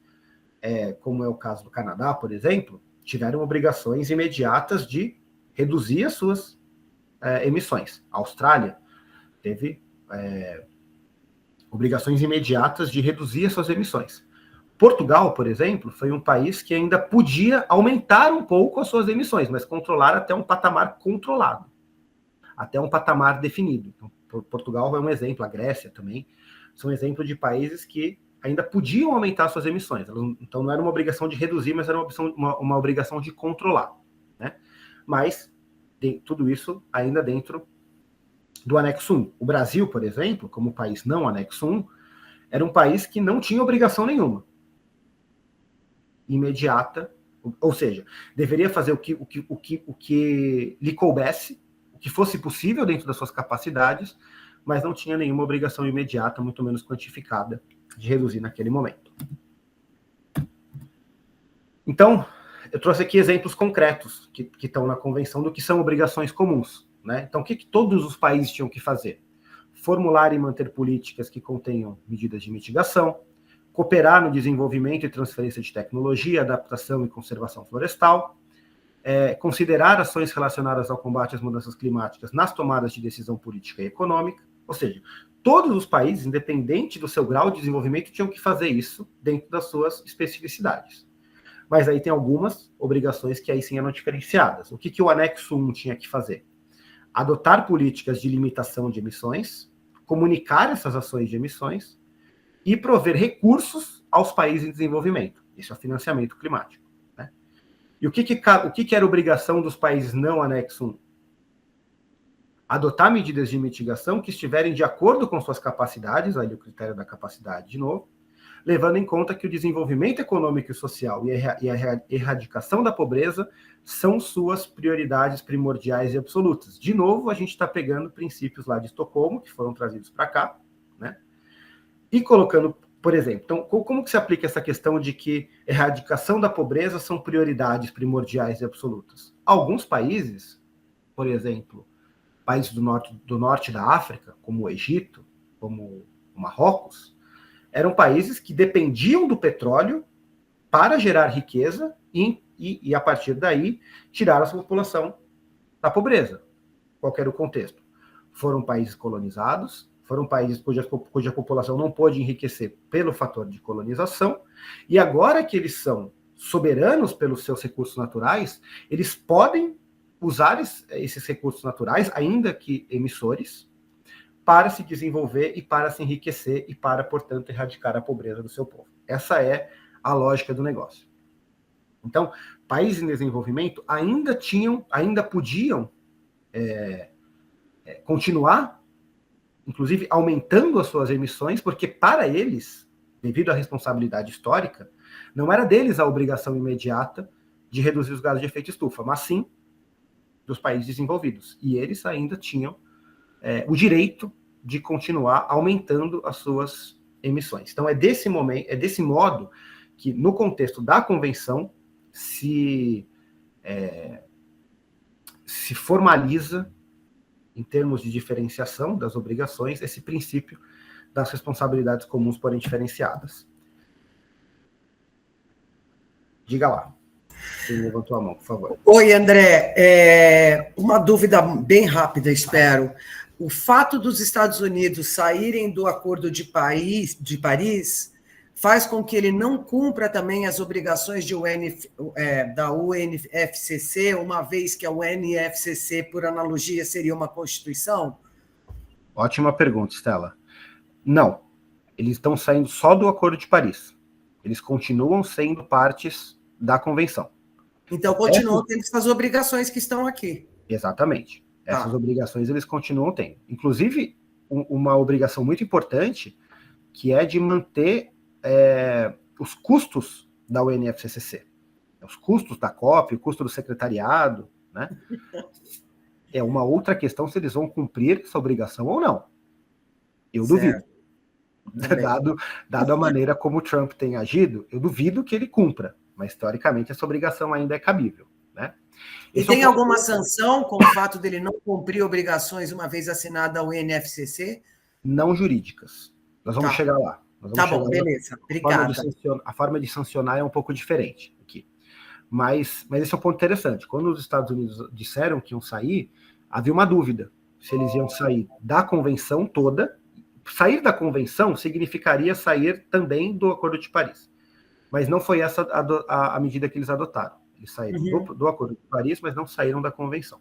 A: como é o caso do Canadá, por exemplo, tiveram obrigações imediatas de reduzir as suas emissões. A Austrália teve obrigações imediatas de reduzir as suas emissões. Portugal, por exemplo, foi um país que ainda podia aumentar um pouco as suas emissões, mas controlar até um patamar controlado, até um patamar definido. Então, Portugal é um exemplo, a Grécia também, são exemplos de países que ainda podiam aumentar suas emissões. Então não era uma obrigação de reduzir, mas era uma obrigação de controlar, né? Mas tudo isso ainda dentro do anexo 1. O Brasil, por exemplo, como país não anexo 1, era um país que não tinha obrigação nenhuma imediata, ou seja, deveria fazer o que lhe coubesse, o que fosse possível dentro das suas capacidades, mas não tinha nenhuma obrigação imediata, muito menos quantificada, de reduzir naquele momento. Então, eu trouxe aqui exemplos concretos que estão na convenção do que são obrigações comuns, né? Então, o que todos os países tinham que fazer? Formular e manter políticas que contenham medidas de mitigação, cooperar no desenvolvimento e transferência de tecnologia, adaptação e conservação florestal, considerar ações relacionadas ao combate às mudanças climáticas nas tomadas de decisão política e econômica, ou seja, todos os países, independente do seu grau de desenvolvimento, tinham que fazer isso dentro das suas especificidades. Mas aí tem algumas obrigações que aí sim eram diferenciadas. O que o anexo 1 tinha que fazer? Adotar políticas de limitação de emissões, comunicar essas ações de emissões, e prover recursos aos países em desenvolvimento. Isso é financiamento climático, né? E o que era obrigação dos países não anexo 1? Adotar medidas de mitigação que estiverem de acordo com suas capacidades, aí o critério da capacidade de novo, levando em conta que o desenvolvimento econômico e social e a erradicação da pobreza são suas prioridades primordiais e absolutas. De novo, a gente está pegando princípios lá de Estocolmo, que foram trazidos para cá, né? E colocando, por exemplo, então, como que se aplica essa questão de que erradicação da pobreza são prioridades primordiais e absolutas? Alguns países, por exemplo, países do norte da África, como o Egito, como o Marrocos, eram países que dependiam do petróleo para gerar riqueza e a partir daí, tirar a sua população da pobreza. Qual era o contexto? Foram países colonizados, foram países cuja população não pôde enriquecer pelo fator de colonização, e agora que eles são soberanos pelos seus recursos naturais, eles podem usar esses recursos naturais, ainda que emissores, para se desenvolver e para se enriquecer e para, portanto, erradicar a pobreza do seu povo. Essa é a lógica do negócio. Então, países em desenvolvimento ainda podiam continuar, inclusive aumentando as suas emissões, porque para eles, devido à responsabilidade histórica, não era deles a obrigação imediata de reduzir os gases de efeito estufa, mas sim dos países desenvolvidos. E eles ainda tinham o direito de continuar aumentando as suas emissões. Então é desse modo que, no contexto da convenção, se formaliza, em termos de diferenciação das obrigações, esse princípio das responsabilidades comuns porém diferenciadas. Diga lá. Você levantou a mão, por favor.
D: Oi, André. Uma dúvida bem rápida, espero. O fato dos Estados Unidos saírem do Acordo de Paris faz com que ele não cumpra também as obrigações da UNFCCC, uma vez que a UNFCCC, por analogia, seria uma Constituição?
A: Ótima pergunta, Stella. Não. Eles estão saindo só do Acordo de Paris. Eles continuam sendo partes da Convenção.
D: Então, continuam tendo essas obrigações que estão aqui.
A: Exatamente. Essas obrigações eles continuam tendo. Inclusive, uma obrigação muito importante, que é de manter os custos da UNFCCC. Os custos da COP, o custo do secretariado, né? É uma outra questão se eles vão cumprir essa obrigação ou não. Eu
D: Certo.
A: duvido. Dado a maneira como o Trump tem agido, eu duvido que ele cumpra. Mas, teoricamente, essa obrigação ainda é cabível, né?
D: E tem alguma sanção com o fato dele não cumprir obrigações uma vez assinada ao NFCC?
A: Não jurídicas. Nós vamos chegar lá.
D: Tá bom, beleza. Obrigada.
A: A forma de sancionar é um pouco diferente aqui. Mas esse é um ponto interessante. Quando os Estados Unidos disseram que iam sair, havia uma dúvida se eles iam sair da convenção toda. Sair da convenção significaria sair também do Acordo de Paris. Mas não foi essa a medida que eles adotaram. Eles saíram do Acordo de Paris, mas não saíram da convenção.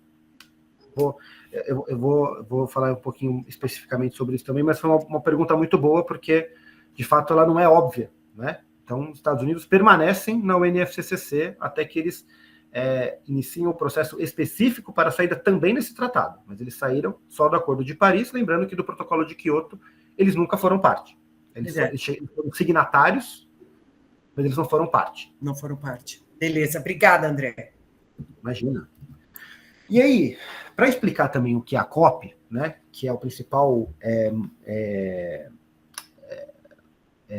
A: Eu vou falar um pouquinho especificamente sobre isso também, mas foi uma pergunta muito boa, porque, de fato, ela não é óbvia, né? Então, os Estados Unidos permanecem na UNFCCC até que eles iniciam o processo específico para a saída também nesse tratado. Mas eles saíram só do Acordo de Paris, lembrando que do Protocolo de Kyoto eles nunca foram parte. Eles foram signatários, mas eles não foram parte.
D: Não foram parte. Beleza, obrigada, André.
A: Imagina. E aí, para explicar também o que é a COP, né, que é o principal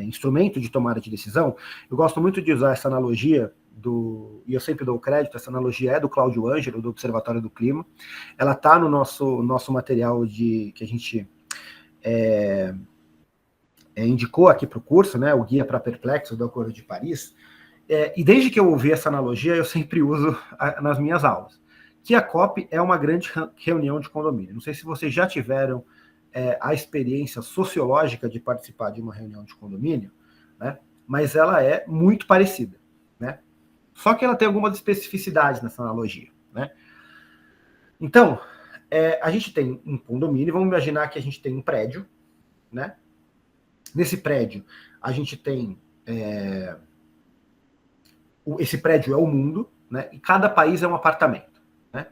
A: instrumento de tomada de decisão, eu gosto muito de usar essa analogia e eu sempre dou crédito, essa analogia é do Cláudio Ângelo, do Observatório do Clima. Ela está no nosso material que a gente indicou aqui para o curso, né, o Guia para Perplexo do Acordo de Paris. E desde que eu ouvi essa analogia, eu sempre uso nas minhas aulas. Que a COP é uma grande reunião de condomínio. Não sei se vocês já tiveram a experiência sociológica de participar de uma reunião de condomínio, né? Mas ela é muito parecida, né? Só que ela tem algumas especificidades nessa analogia, né? Então, a gente tem um condomínio, vamos imaginar que a gente tem um prédio, né? Nesse prédio, a gente tem... esse prédio é o mundo, né? E cada país é um apartamento, né?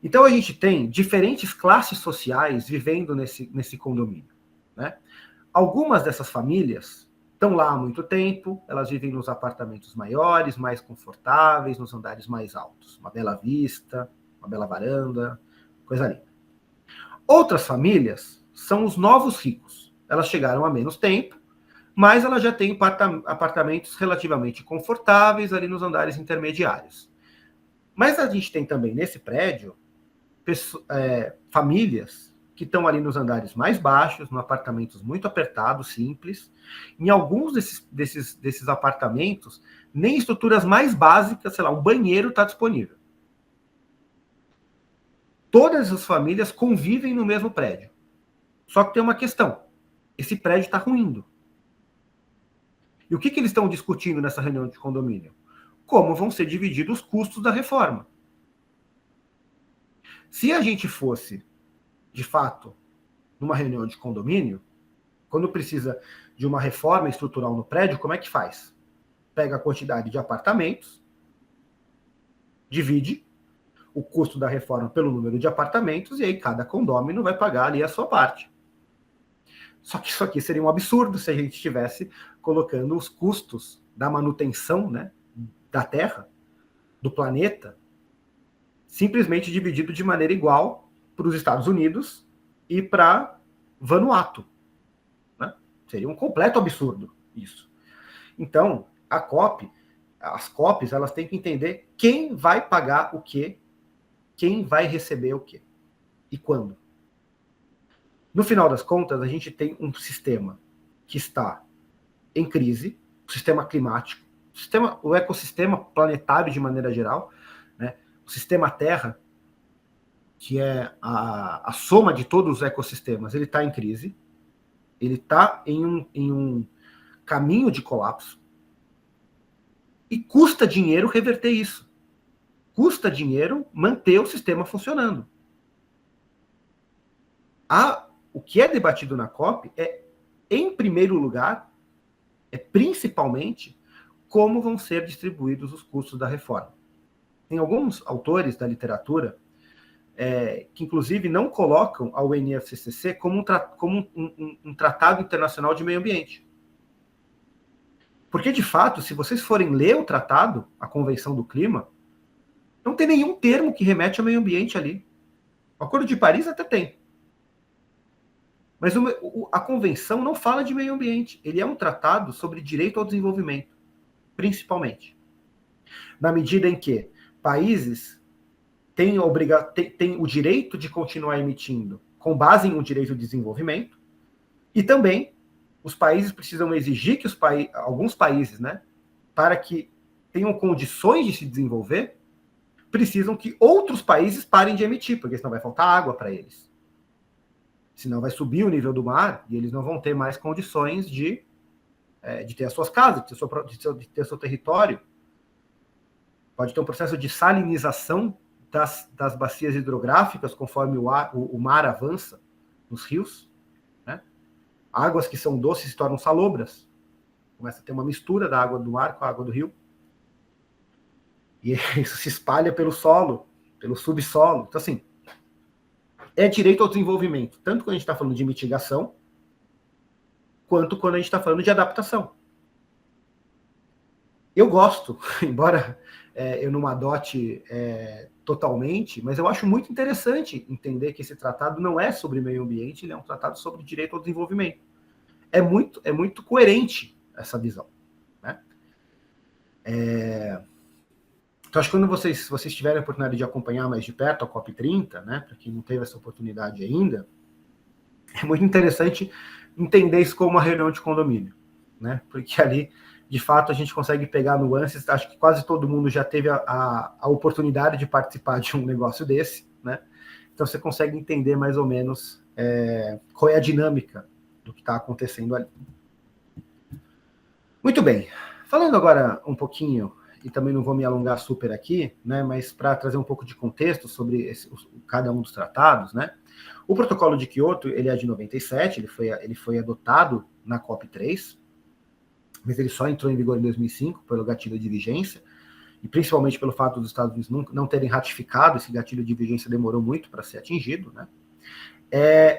A: Então, a gente tem diferentes classes sociais vivendo nesse condomínio, né? Algumas dessas famílias estão lá há muito tempo, elas vivem nos apartamentos maiores, mais confortáveis, nos andares mais altos. Uma bela vista, uma bela varanda, coisa linda. Outras famílias são os novos ricos. Elas chegaram há menos tempo, mas elas já têm apartamentos relativamente confortáveis ali nos andares intermediários. Mas a gente tem também nesse prédio famílias que estão ali nos andares mais baixos, em apartamentos muito apertados, simples. Em alguns desses apartamentos, nem estruturas mais básicas, sei lá, um banheiro está disponível. Todas as famílias convivem no mesmo prédio. Só que tem uma questão. Esse prédio está ruindo. E o que eles estão discutindo nessa reunião de condomínio? Como vão ser divididos os custos da reforma. Se a gente fosse, de fato, numa reunião de condomínio, quando precisa de uma reforma estrutural no prédio, como é que faz? Pega a quantidade de apartamentos, divide o custo da reforma pelo número de apartamentos, e aí cada condômino vai pagar ali a sua parte. Só que isso aqui seria um absurdo se a gente estivesse colocando os custos da manutenção, né, da Terra, do planeta, simplesmente dividido de maneira igual para os Estados Unidos e para Vanuatu, né? Seria um completo absurdo isso. Então, as COPs, elas têm que entender quem vai pagar o quê, quem vai receber o quê e quando. No final das contas, a gente tem um sistema que está em crise, o sistema climático, o ecossistema planetário de maneira geral, né? O sistema Terra, que é a soma de todos os ecossistemas, ele está em crise, ele está em um caminho de colapso, e custa dinheiro reverter isso. Custa dinheiro manter o sistema funcionando. O que é debatido na COP em primeiro lugar, principalmente, como vão ser distribuídos os custos da reforma. Tem alguns autores da literatura que, inclusive, não colocam a UNFCCC como um tratado internacional de meio ambiente. Porque, de fato, se vocês forem ler o tratado, a Convenção do Clima, não tem nenhum termo que remete ao meio ambiente ali. O Acordo de Paris até tem. Mas a convenção não fala de meio ambiente. Ele é um tratado sobre direito ao desenvolvimento, principalmente. Na medida em que países têm o direito de continuar emitindo com base em um direito de desenvolvimento, e também os países precisam exigir que alguns países, né, para que tenham condições de se desenvolver, precisam que outros países parem de emitir, porque senão vai faltar água para eles. Senão vai subir o nível do mar e eles não vão ter mais condições de ter as suas casas, de ter seu território. Pode ter um processo de salinização das bacias hidrográficas conforme o mar avança nos rios. Né? Águas que são doces se tornam salobras. Começa a ter uma mistura da água do mar com a água do rio. E isso se espalha pelo solo, pelo subsolo. Então, assim, é direito ao desenvolvimento, tanto quando a gente está falando de mitigação, quanto quando a gente está falando de adaptação. Eu gosto, embora eu não adote totalmente, mas eu acho muito interessante entender que esse tratado não é sobre meio ambiente, ele é um tratado sobre direito ao desenvolvimento. É muito coerente essa visão. Né? Então, acho que quando vocês tiverem a oportunidade de acompanhar mais de perto a COP30, né, para quem não teve essa oportunidade ainda, é muito interessante entender isso como uma reunião de condomínio, né, porque ali, de fato, a gente consegue pegar nuances. Acho que quase todo mundo já teve a oportunidade de participar de um negócio desse, né, então você consegue entender mais ou menos qual é a dinâmica do que está acontecendo ali. Muito bem, falando agora um pouquinho, e também não vou me alongar super aqui, né, mas para trazer um pouco de contexto sobre cada um dos tratados, né, o Protocolo de Kyoto, ele é de 97, ele foi adotado na COP3, mas ele só entrou em vigor em 2005 pelo gatilho de vigência, e principalmente pelo fato dos Estados Unidos não terem ratificado, esse gatilho de vigência demorou muito para ser atingido, né.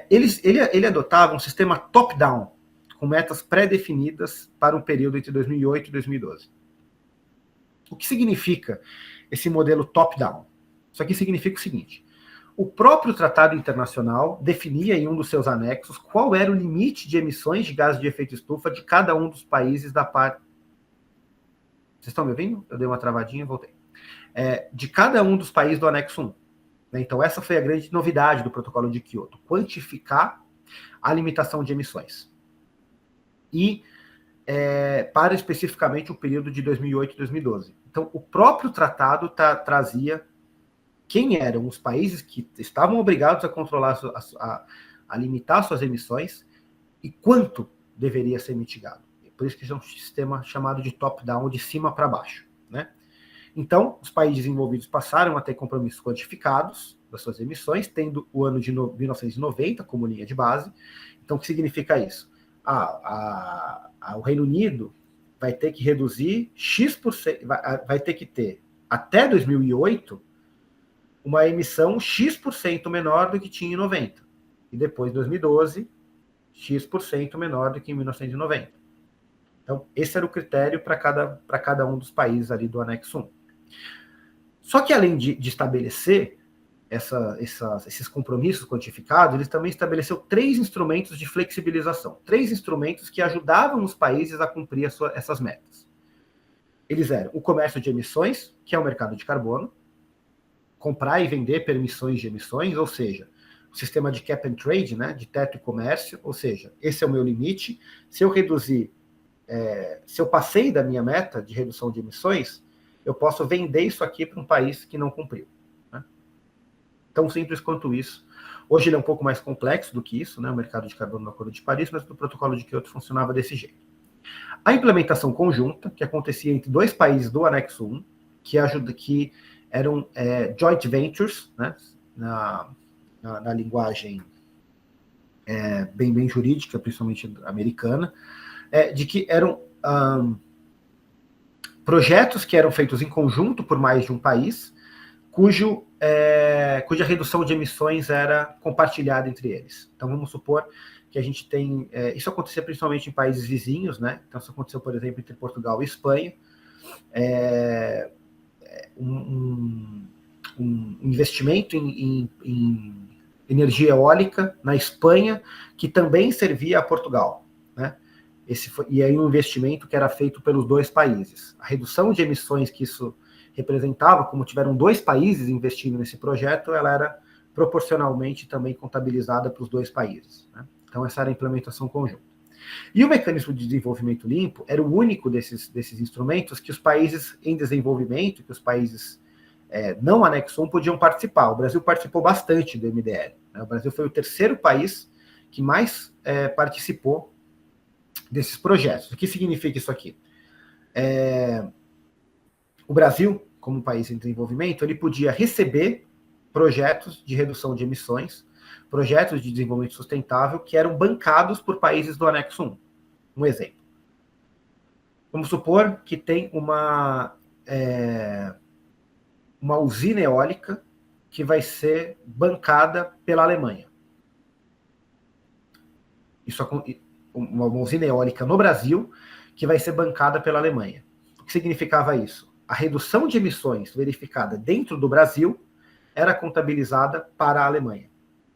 A: Ele adotava um sistema top-down, com metas pré-definidas para um período entre 2008 e 2012. O que significa esse modelo top-down? Isso aqui significa o seguinte: o próprio tratado internacional definia em um dos seus anexos qual era o limite de emissões de gases de efeito estufa de cada um dos países da parte. Vocês estão me ouvindo? Eu dei uma travadinha e voltei. De cada um dos países do anexo 1. Então, essa foi a grande novidade do Protocolo de Kyoto: quantificar a limitação de emissões. E para especificamente o período de 2008 e 2012. Então, o próprio tratado trazia quem eram os países que estavam obrigados a controlar, a limitar suas emissões e quanto deveria ser mitigado. Por isso que é um sistema chamado de top-down, de cima para baixo. Né? Então, os países desenvolvidos passaram a ter compromissos quantificados das suas emissões, tendo o ano de 1990 como linha de base. Então, o que significa isso? O Reino Unido vai ter que reduzir X%, vai ter que ter, até 2008, uma emissão X% menor do que tinha em 90. E depois, em 2012, X% menor do que em 1990. Então, esse era o critério para cada um dos países ali do anexo 1. Só que, além de estabelecer esses compromissos quantificados, ele também estabeleceu 3 instrumentos de flexibilização, 3 instrumentos que ajudavam os países a cumprir essas metas. Eles eram o comércio de emissões, que é o mercado de carbono, comprar e vender permissões de emissões, ou seja, o sistema de cap and trade, né, de teto e comércio, ou seja, esse é o meu limite. Se eu reduzir, se eu passei da minha meta de redução de emissões, eu posso vender isso aqui para um país que não cumpriu. Tão simples quanto isso. Hoje ele é um pouco mais complexo do que isso, né? O mercado de carbono no Acordo de Paris, mas no Protocolo de Kyoto funcionava desse jeito. A implementação conjunta, que acontecia entre 2 países do anexo 1, que eram joint ventures, né? Na linguagem bem jurídica, principalmente americana, de que eram projetos que eram feitos em conjunto por mais de um país, cuja redução de emissões era compartilhada entre eles. Então, vamos supor que a gente tem... isso acontecia principalmente em países vizinhos, né? Então, isso aconteceu, por exemplo, entre Portugal e Espanha. Um investimento em energia eólica na Espanha, que também servia a Portugal, né? E aí um investimento que era feito pelos dois países. A redução de emissões que isso representava, como tiveram dois países investindo nesse projeto, ela era proporcionalmente também contabilizada para os dois países, né? Então essa era a implementação conjunta. E o mecanismo de desenvolvimento limpo era o único desses instrumentos que os países em desenvolvimento, que os países não anexo 1 podiam participar. O Brasil participou bastante do MDL, né? O Brasil foi o terceiro país que mais participou desses projetos. O que significa isso aqui? O Brasil, como país em desenvolvimento, ele podia receber projetos de redução de emissões, projetos de desenvolvimento sustentável que eram bancados por países do anexo 1. Um exemplo. Vamos supor que tem uma usina eólica que vai ser bancada pela Alemanha. Uma usina eólica no Brasil que vai ser bancada pela Alemanha. O que significava isso? A redução de emissões verificada dentro do Brasil era contabilizada para a Alemanha,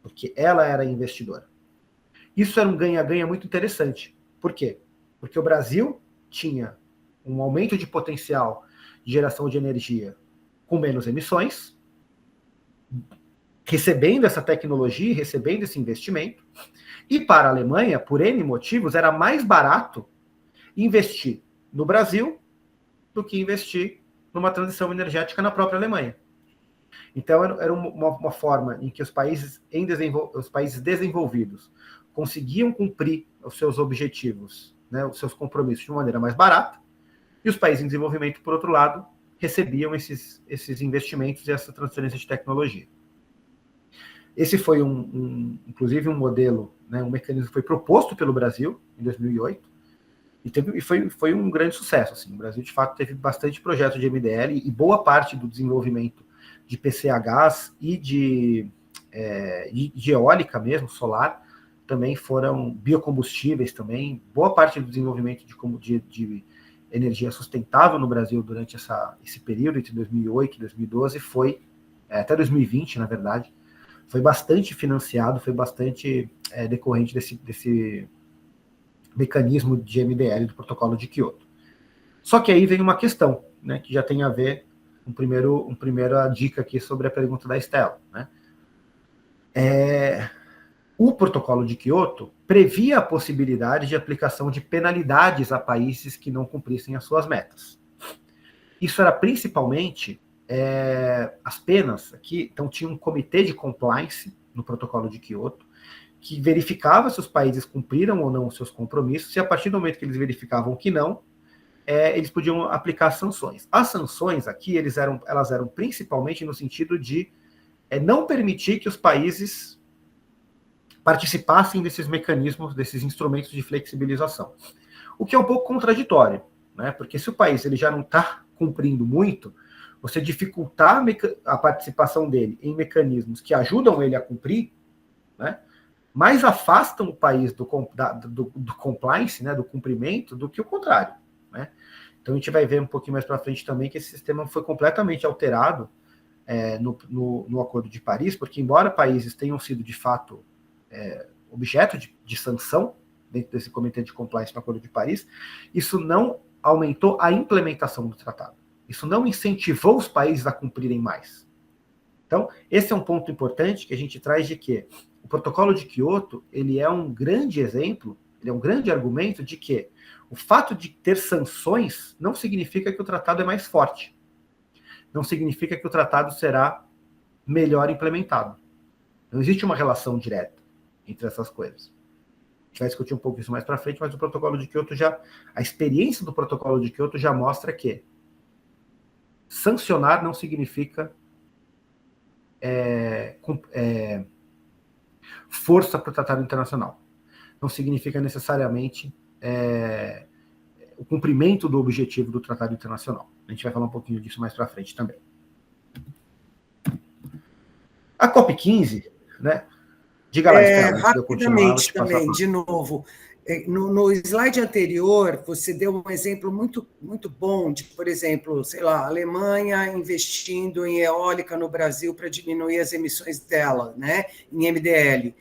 A: porque ela era a investidora. Isso era um ganha-ganha muito interessante. Por quê? Porque o Brasil tinha um aumento de potencial de geração de energia com menos emissões, recebendo essa tecnologia, recebendo esse investimento, e para a Alemanha, por N motivos, era mais barato investir no Brasil do que investir numa transição energética na própria Alemanha. Então, era uma forma em que os países desenvolvidos conseguiam cumprir os seus objetivos, né, os seus compromissos de uma maneira mais barata, e os países em desenvolvimento, por outro lado, recebiam esses investimentos e essa transferência de tecnologia. Esse foi, inclusive, um modelo, né, um mecanismo que foi proposto pelo Brasil em 2008, e foi um grande sucesso. Assim. O Brasil, de fato, teve bastante projeto de MDL, e boa parte do desenvolvimento de PCHs e de eólica mesmo, solar, também foram biocombustíveis também. Boa parte do desenvolvimento de energia sustentável no Brasil durante esse período, entre 2008 e 2012, foi, até 2020, na verdade, foi bastante financiado, foi bastante decorrente desse mecanismo de MDL do protocolo de Kyoto. Só que aí vem uma questão, né, que já tem a ver primeira dica aqui sobre a pergunta da Estela, né? O protocolo de Kyoto previa a possibilidade de aplicação de penalidades a países que não cumprissem as suas metas. Isso era principalmente as penas aqui. Então tinha um comitê de compliance no protocolo de Kyoto que verificava se os países cumpriram ou não os seus compromissos, e a partir do momento que eles verificavam que não, eles podiam aplicar sanções. As sanções aqui, elas eram principalmente no sentido de não permitir que os países participassem desses mecanismos, desses instrumentos de flexibilização. O que é um pouco contraditório, né? Porque se o país ele já não está cumprindo muito, você dificultar a participação dele em mecanismos que ajudam ele a cumprir, né, mais afastam o país do compliance, né, do cumprimento, do que o contrário, né? Então a gente vai ver um pouquinho mais para frente também que esse sistema foi completamente alterado no Acordo de Paris, porque embora países tenham sido de fato objeto de sanção dentro desse comitê de compliance no Acordo de Paris, isso não aumentou a implementação do tratado. Isso não incentivou os países a cumprirem mais. Então, esse é um ponto importante que a gente traz de que o protocolo de Kyoto, ele é um grande exemplo, ele é um grande argumento de que o fato de ter sanções não significa que o tratado é mais forte. Não significa que o tratado será melhor implementado. Não existe uma relação direta entre essas coisas. A gente vai discutir um pouco isso mais para frente, mas o protocolo de Kyoto a experiência do protocolo de Kyoto já mostra que sancionar não significa força para o tratado internacional. Não significa necessariamente o cumprimento do objetivo do tratado internacional. A gente vai falar um pouquinho disso mais para frente também. A COP15, né? Diga lá, Estela,
D: rapidamente também, de novo. No slide anterior, você deu um exemplo muito, muito bom de, por exemplo, sei lá, a Alemanha investindo em eólica no Brasil para diminuir as emissões dela, né, em MDL.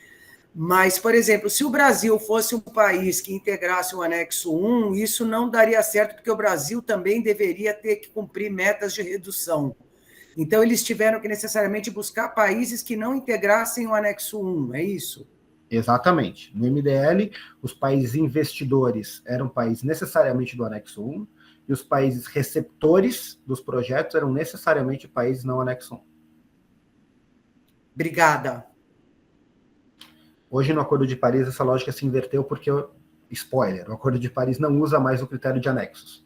D: Mas, por exemplo, se o Brasil fosse um país que integrasse o anexo 1, isso não daria certo, porque o Brasil também deveria ter que cumprir metas de redução. Então, eles tiveram que necessariamente buscar países que não integrassem o anexo 1, é isso?
A: Exatamente. No MDL, os países investidores eram países necessariamente do anexo 1, e os países receptores dos projetos eram necessariamente países não anexo 1.
D: Obrigada.
A: Hoje, no Acordo de Paris, essa lógica se inverteu porque, spoiler, o Acordo de Paris não usa mais o critério de anexos.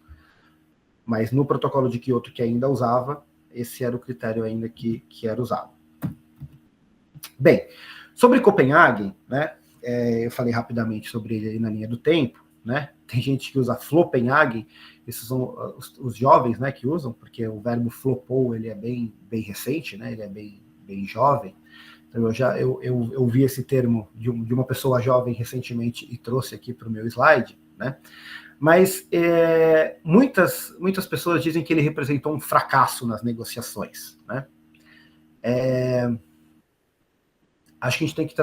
A: Mas no Protocolo de Quioto, que ainda usava, esse era o critério ainda que era usado. Bem, sobre Copenhague, né, eu falei rapidamente sobre ele aí na linha do tempo, né, tem gente que usa Flopenhague, esses são os jovens, né, que usam, porque o verbo flopou, ele é bem recente, né, ele é bem jovem. Então eu vi esse termo de uma pessoa jovem recentemente e trouxe aqui para o meu slide, né, mas muitas pessoas dizem que ele representou um fracasso nas negociações, né. Acho que a gente tem que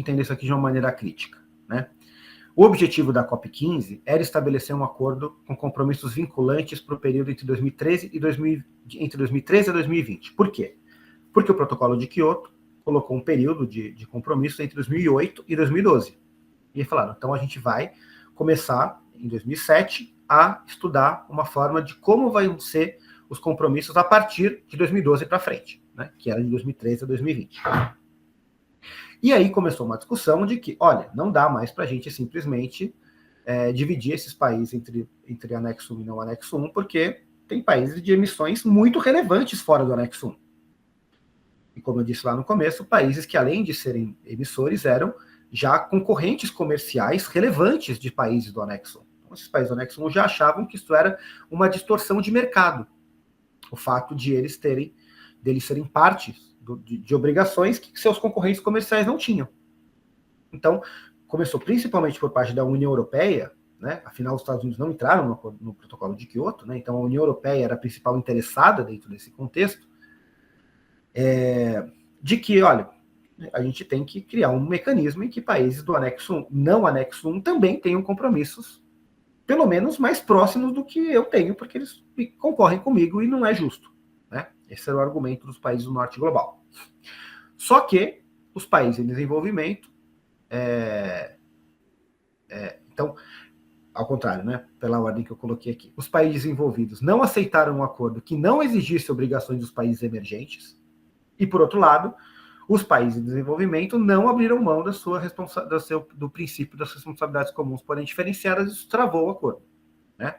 A: entender isso aqui de uma maneira crítica, né? O objetivo da COP15 era estabelecer um acordo com compromissos vinculantes para o período entre 2013 e 2020. Por quê? Porque o Protocolo de Quioto colocou um período de compromisso entre 2008 e 2012. E falaram, então a gente vai começar, em 2007, a estudar uma forma de como vão ser os compromissos a partir de 2012 para frente, né? Que era de 2013 a 2020. E aí começou uma discussão de que, olha, não dá mais para a gente simplesmente dividir esses países entre anexo 1 e não anexo 1, porque tem países de emissões muito relevantes fora do anexo 1. E como eu disse lá no começo, países que, além de serem emissores, eram já concorrentes comerciais relevantes de países do anexo 1. Então, esses países do anexo 1 já achavam que isso era uma distorção de mercado. O fato de deles serem partes de obrigações que seus concorrentes comerciais não tinham. Então, começou principalmente por parte da União Europeia, né? Afinal, os Estados Unidos não entraram no Protocolo de Quioto, né? Então a União Europeia era a principal interessada dentro desse contexto, de que, olha, a gente tem que criar um mecanismo em que países do anexo 1, não anexo 1, também tenham compromissos, pelo menos mais próximos do que eu tenho, porque eles concorrem comigo e não é justo. Né? Esse era o argumento dos países do norte global. Só que os países em desenvolvimento, então, ao contrário, né, pela ordem que eu coloquei aqui, os países desenvolvidos não aceitaram um acordo que não exigisse obrigações dos países emergentes, e, por outro lado, os países em desenvolvimento não abriram mão do princípio das responsabilidades comuns, porém diferenciadas, e isso travou o acordo. Né?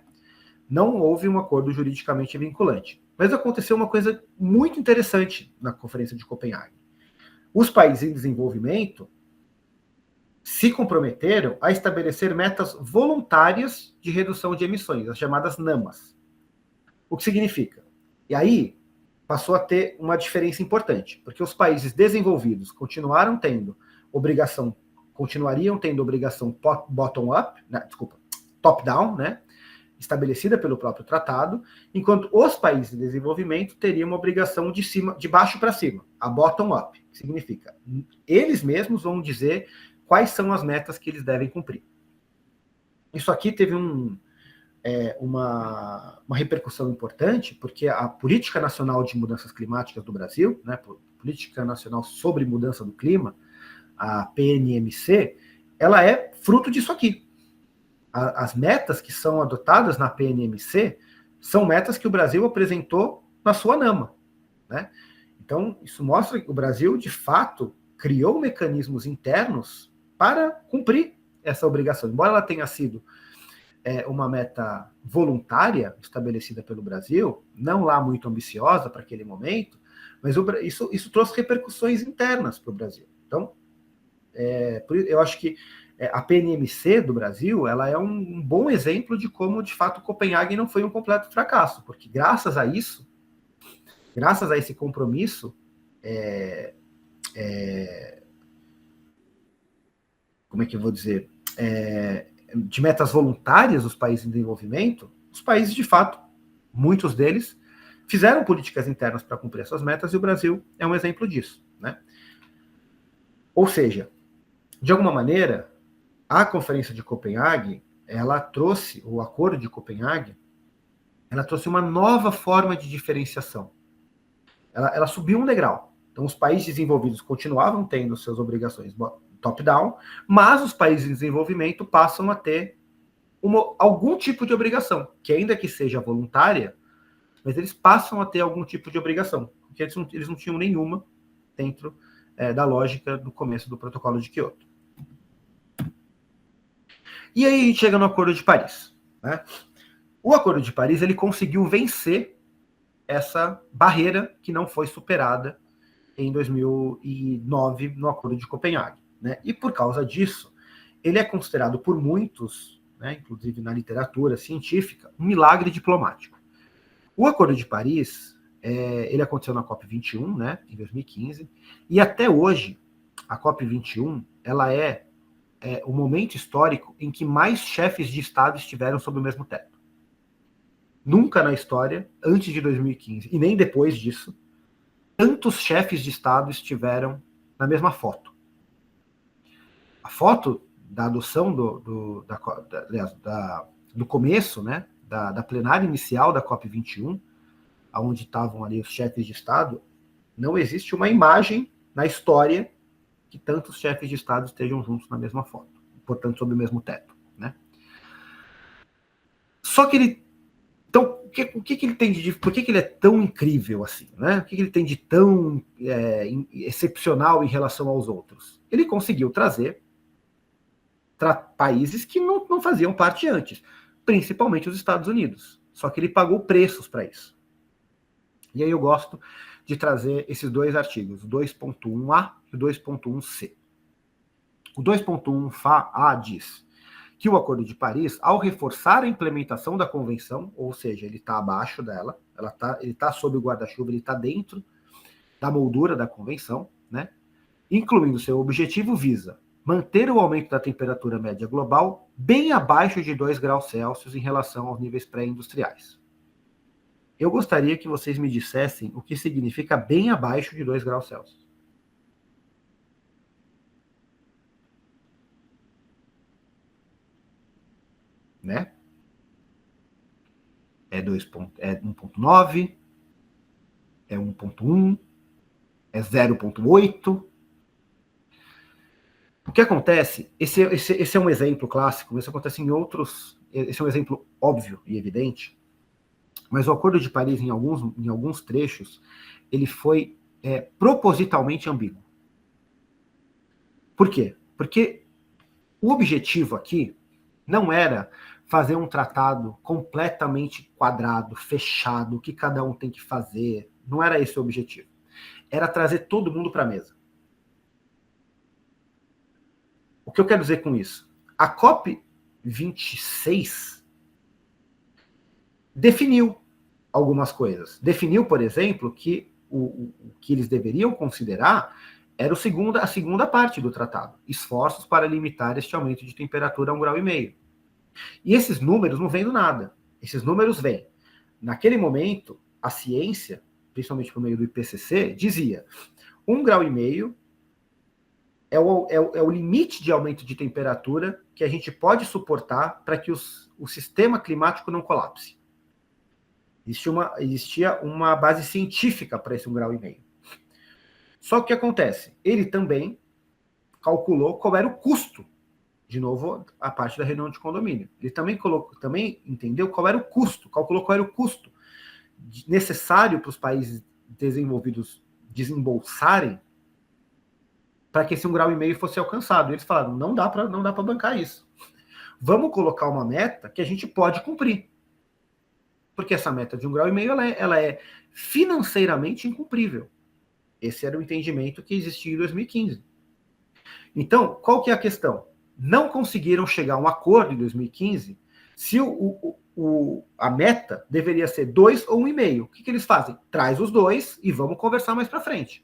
A: Não houve um acordo juridicamente vinculante. Mas aconteceu uma coisa muito interessante na Conferência de Copenhague. Os países em desenvolvimento se comprometeram a estabelecer metas voluntárias de redução de emissões, as chamadas NAMAs. O que significa? E aí passou a ter uma diferença importante, porque os países desenvolvidos continuariam tendo obrigação bottom-up, top-down, né? Estabelecida pelo próprio tratado, enquanto os países de desenvolvimento teriam uma obrigação de baixo para cima, a bottom-up, que significa eles mesmos vão dizer quais são as metas que eles devem cumprir. Isso aqui teve uma repercussão importante, porque a Política Nacional de Mudanças Climáticas do Brasil, né, Política Nacional sobre Mudança do Clima, a PNMC, ela é fruto disso aqui. As metas que são adotadas na PNMC são metas que o Brasil apresentou na sua NAMA. Né? Então, isso mostra que o Brasil, de fato, criou mecanismos internos para cumprir essa obrigação. Embora ela tenha sido uma meta voluntária estabelecida pelo Brasil, não lá muito ambiciosa para aquele momento, mas isso trouxe repercussões internas para o Brasil. Então, eu acho que a PNMC do Brasil, ela é um bom exemplo de como, de fato, Copenhague não foi um completo fracasso, porque graças a esse compromisso, como é que eu vou dizer? de metas voluntárias dos países em desenvolvimento, os países, de fato, muitos deles, fizeram políticas internas para cumprir essas metas, e o Brasil é um exemplo disso, né? Ou seja, de alguma maneira, a Conferência de Copenhague, ela trouxe, o Acordo de Copenhague, ela trouxe uma nova forma de diferenciação. Ela subiu um degrau. Então, os países desenvolvidos continuavam tendo suas obrigações top-down, mas os países em desenvolvimento passam a ter algum tipo de obrigação, que ainda que seja voluntária, mas eles passam a ter algum tipo de obrigação, porque eles não tinham nenhuma dentro da lógica do começo do Protocolo de Quioto. E aí a gente chega no Acordo de Paris, né? O Acordo de Paris, ele conseguiu vencer essa barreira que não foi superada em 2009 no Acordo de Copenhague, né? E por causa disso, ele é considerado por muitos, né, inclusive na literatura científica, um milagre diplomático. O Acordo de Paris, ele aconteceu na COP21, né, em 2015, e até hoje, a COP21, ela é o momento histórico em que mais chefes de Estado estiveram sob o mesmo teto. Nunca na história, antes de 2015, e nem depois disso, tantos chefes de Estado estiveram na mesma foto. A foto da adoção do começo, né, da plenária inicial da COP21, onde estavam ali os chefes de Estado, não existe uma imagem na história que tantos chefes de Estado estejam juntos na mesma foto, portanto, sob o mesmo teto, né? Só que ele... Então, o que ele tem de... Por que ele é tão incrível assim, né? O que ele tem de tão excepcional em relação aos outros? Ele conseguiu trazer países que não faziam parte antes, principalmente os Estados Unidos. Só que ele pagou preços para isso. E aí eu gosto de trazer esses dois artigos, o 2.1a e o 2.1c. O 2.1a diz que o Acordo de Paris, ao reforçar a implementação da Convenção, ou seja, ele está abaixo dela, ele está sob o guarda-chuva, ele está dentro da moldura da Convenção, né? Incluindo seu objetivo, visa manter o aumento da temperatura média global bem abaixo de 2 graus Celsius em relação aos níveis pré-industriais. Eu gostaria que vocês me dissessem o que significa bem abaixo de 2 graus Celsius. Né? É 1.9, é 1.1, é 0.8. O que acontece, esse é um exemplo clássico, isso acontece em outros, esse é um exemplo óbvio e evidente, mas o Acordo de Paris, em alguns trechos, ele foi propositalmente ambíguo. Por quê? Porque o objetivo aqui não era fazer um tratado completamente quadrado, fechado, o que cada um tem que fazer. Não era esse o objetivo. Era trazer todo mundo para a mesa. O que eu quero dizer com isso? A COP26 definiu algumas coisas. Definiu, por exemplo, que o que eles deveriam considerar era a segunda parte do tratado. Esforços para limitar este aumento de temperatura a 1,5 graus. E esses números não vêm do nada. Esses números vêm. Naquele momento, a ciência, principalmente por meio do IPCC, dizia 1,5 graus é o limite de aumento de temperatura que a gente pode suportar para que o sistema climático não colapse. Existia uma base científica para esse 1,5 graus. Só que o que acontece? Ele também calculou qual era o custo. De novo, a parte da reunião de condomínio. Ele também entendeu qual era o custo, calculou qual era o custo necessário para os países desenvolvidos desembolsarem para que esse 1,5 graus fosse alcançado. Eles falaram, não dá para bancar isso. Vamos colocar uma meta que a gente pode cumprir. Porque essa meta de 1,5 graus ela é financeiramente incumprível. Esse era o entendimento que existia em 2015. Então, qual que é a questão? Não conseguiram chegar a um acordo em 2015 se a meta deveria ser 2 ou 1,5. O que eles fazem? Traz os dois e vamos conversar mais para frente.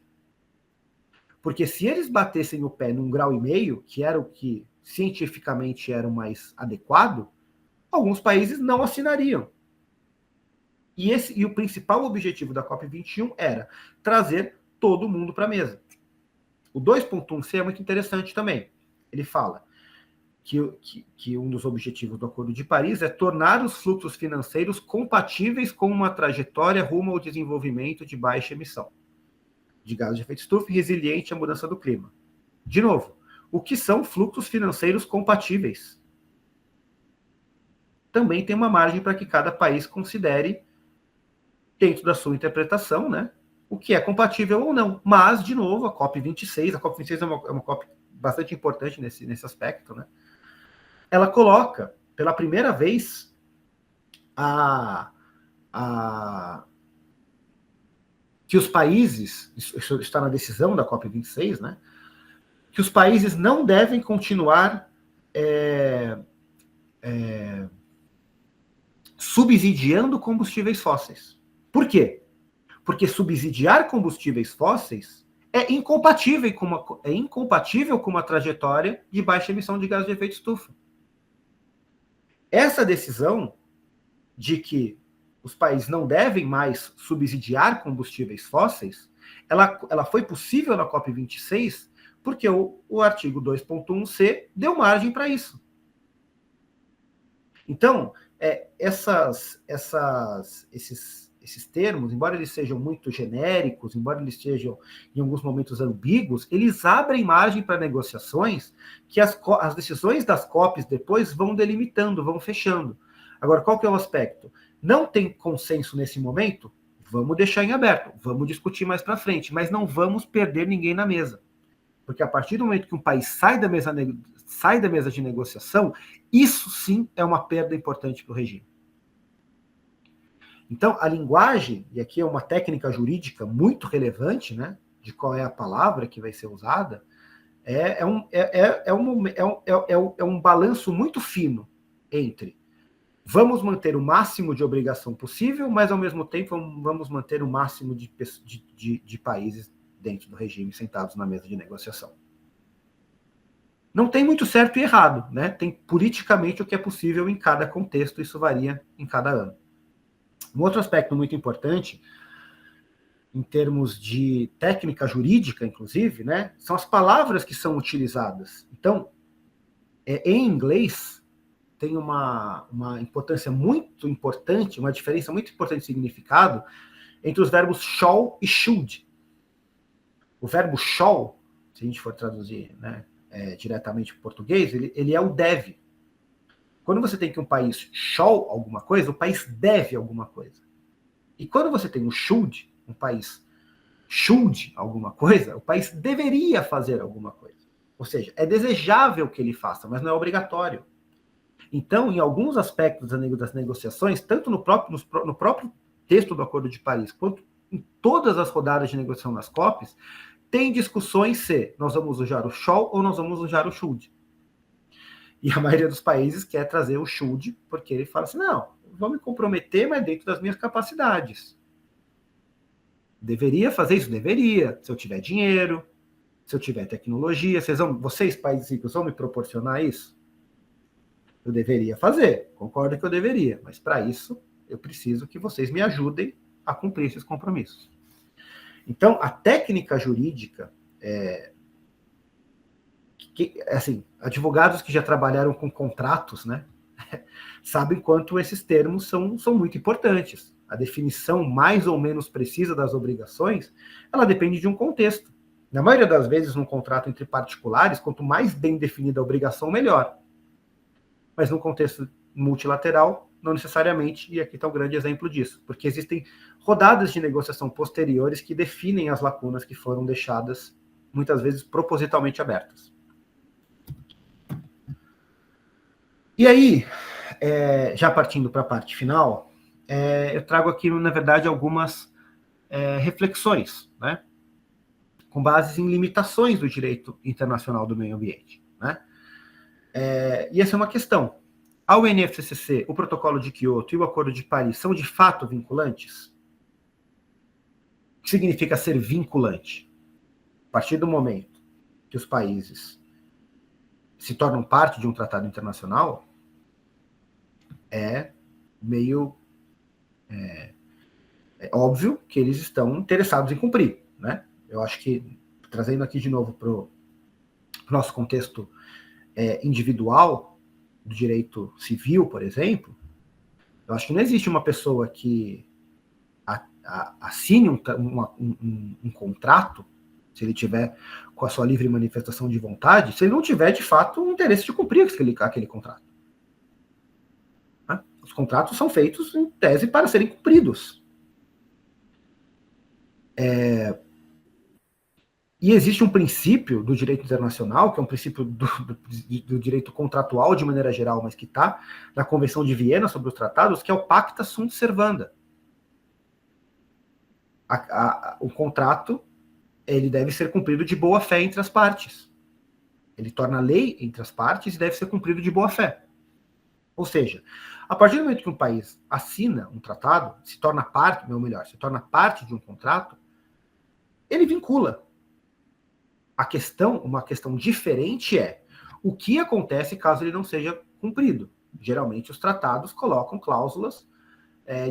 A: Porque se eles batessem o pé num 1,5 graus, que era o que cientificamente era o mais adequado, alguns países não assinariam. E o principal objetivo da COP21 era trazer todo mundo para a mesa. O 2.1c é muito interessante também. Ele fala que um dos objetivos do Acordo de Paris é tornar os fluxos financeiros compatíveis com uma trajetória rumo ao desenvolvimento de baixa emissão de gases de efeito estufa e resiliente à mudança do clima. De novo, o que são fluxos financeiros compatíveis? Também tem uma margem para que cada país considere, dentro da sua interpretação, né, o que é compatível ou não. Mas, de novo, a COP26 é uma COP bastante importante nesse aspecto, né? Ela coloca, pela primeira vez, que os países, isso está na decisão da COP26, né, que os países não devem continuar subsidiando combustíveis fósseis. Por quê? Porque subsidiar combustíveis fósseis é incompatível com uma trajetória de baixa emissão de gases de efeito estufa. Essa decisão de que os países não devem mais subsidiar combustíveis fósseis, ela foi possível na COP26 porque o artigo 2.1c deu margem para isso. Então, esses termos, embora eles sejam muito genéricos, embora eles sejam, em alguns momentos, ambíguos, eles abrem margem para negociações que as decisões das COPs depois vão delimitando, vão fechando. Agora, qual que é o aspecto? Não tem consenso nesse momento? Vamos deixar em aberto, vamos discutir mais para frente, mas não vamos perder ninguém na mesa. Porque a partir do momento que um país sai da mesa de negociação, isso sim é uma perda importante para o regime. Então, a linguagem, e aqui é uma técnica jurídica muito relevante, né, de qual é a palavra que vai ser usada, é um balanço muito fino entre vamos manter o máximo de obrigação possível, mas, ao mesmo tempo, vamos manter o máximo de países dentro do regime sentados na mesa de negociação. Não tem muito certo e errado, né? Tem politicamente o que é possível em cada contexto, isso varia em cada ano. Um outro aspecto muito importante, em termos de técnica jurídica, inclusive, né, são as palavras que são utilizadas. Então, em inglês, tem uma importância muito importante, uma diferença muito importante de significado entre os verbos shall e should. O verbo shall, se a gente for traduzir, né, diretamente para o português, ele é o deve. Quando você tem que um país shall alguma coisa, o país deve alguma coisa. E quando você tem o should, um país should alguma coisa, o país deveria fazer alguma coisa. Ou seja, é desejável que ele faça, mas não é obrigatório. Então, em alguns aspectos das negociações, tanto no próprio texto do Acordo de Paris, quanto em todas as rodadas de negociação nas COPs, tem discussões se nós vamos usar o shall ou nós vamos usar o should. E a maioria dos países quer trazer o should, porque ele fala assim, não, vou me comprometer, mas dentro das minhas capacidades. Deveria fazer isso? Deveria. Se eu tiver dinheiro, se eu tiver tecnologia, vocês, países ricos, vão me proporcionar isso? Eu deveria fazer, concordo que eu deveria, mas para isso eu preciso que vocês me ajudem a cumprir esses compromissos. Então, a técnica jurídica, assim, advogados que já trabalharam com contratos, né, sabem quanto esses termos são muito importantes. A definição mais ou menos precisa das obrigações, ela depende de um contexto. Na maioria das vezes, num contrato entre particulares, quanto mais bem definida a obrigação, melhor. Mas no contexto multilateral, não necessariamente, e aqui está um grande exemplo disso, porque existem rodadas de negociação posteriores que definem as lacunas que foram deixadas, muitas vezes, propositalmente abertas. E aí, já partindo para a parte final, eu trago aqui, na verdade, algumas reflexões, né, com bases em limitações do direito internacional do meio ambiente, né? E essa é uma questão. A UNFCCC, o Protocolo de Quioto e o Acordo de Paris são de fato vinculantes? O que significa ser vinculante? A partir do momento que os países se tornam parte de um tratado internacional, é meio óbvio que eles estão interessados em cumprir, né? Eu acho que, trazendo aqui de novo para o nosso contexto individual, do direito civil, por exemplo, eu acho que não existe uma pessoa que assine um contrato, se ele tiver com a sua livre manifestação de vontade, se ele não tiver, de fato, um interesse de cumprir aquele contrato. Né? Os contratos são feitos, em tese, para serem cumpridos. E existe um princípio do direito internacional, que é um princípio do direito contratual, de maneira geral, mas que está na Convenção de Viena sobre os tratados, que é o pacta sunt servanda. O contrato, ele deve ser cumprido de boa fé entre as partes. Ele torna lei entre as partes e deve ser cumprido de boa fé. Ou seja, a partir do momento que um país assina um tratado, se torna parte de um contrato, ele vincula. Uma questão diferente é o que acontece caso ele não seja cumprido. Geralmente os tratados colocam cláusulas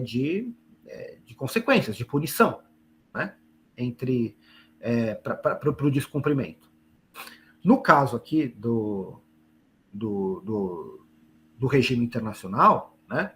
A: de consequências, de punição, né? Para o descumprimento. No caso aqui do regime internacional, né,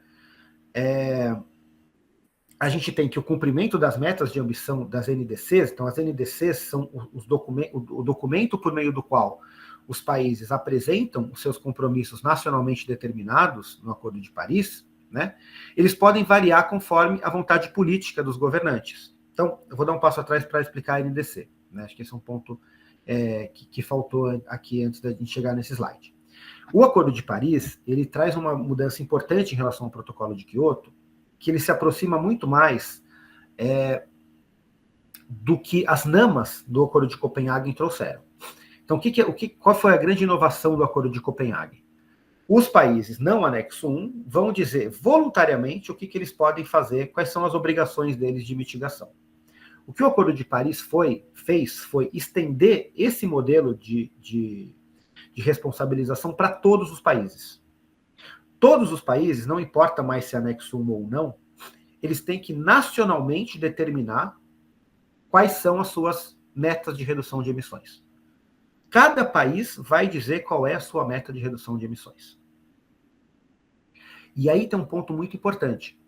A: a gente tem que o cumprimento das metas de ambição das NDCs, então as NDCs são o documento por meio do qual os países apresentam os seus compromissos nacionalmente determinados no Acordo de Paris, né, eles podem variar conforme a vontade política dos governantes. Então, eu vou dar um passo atrás para explicar a NDC. Né, acho que esse é um ponto que faltou aqui antes da gente chegar nesse slide. O Acordo de Paris, ele traz uma mudança importante em relação ao Protocolo de Quioto, que ele se aproxima muito mais do que as NAMAs do Acordo de Copenhague trouxeram. Então, qual foi a grande inovação do Acordo de Copenhague? Os países não anexo 1 vão dizer voluntariamente o que eles podem fazer, quais são as obrigações deles de mitigação. O que o Acordo de Paris fez foi estender esse modelo de responsabilização para todos os países. Todos os países, não importa mais se anexo 1 ou não, eles têm que nacionalmente determinar quais são as suas metas de redução de emissões. Cada país vai dizer qual é a sua meta de redução de emissões. E aí tem um ponto muito importante.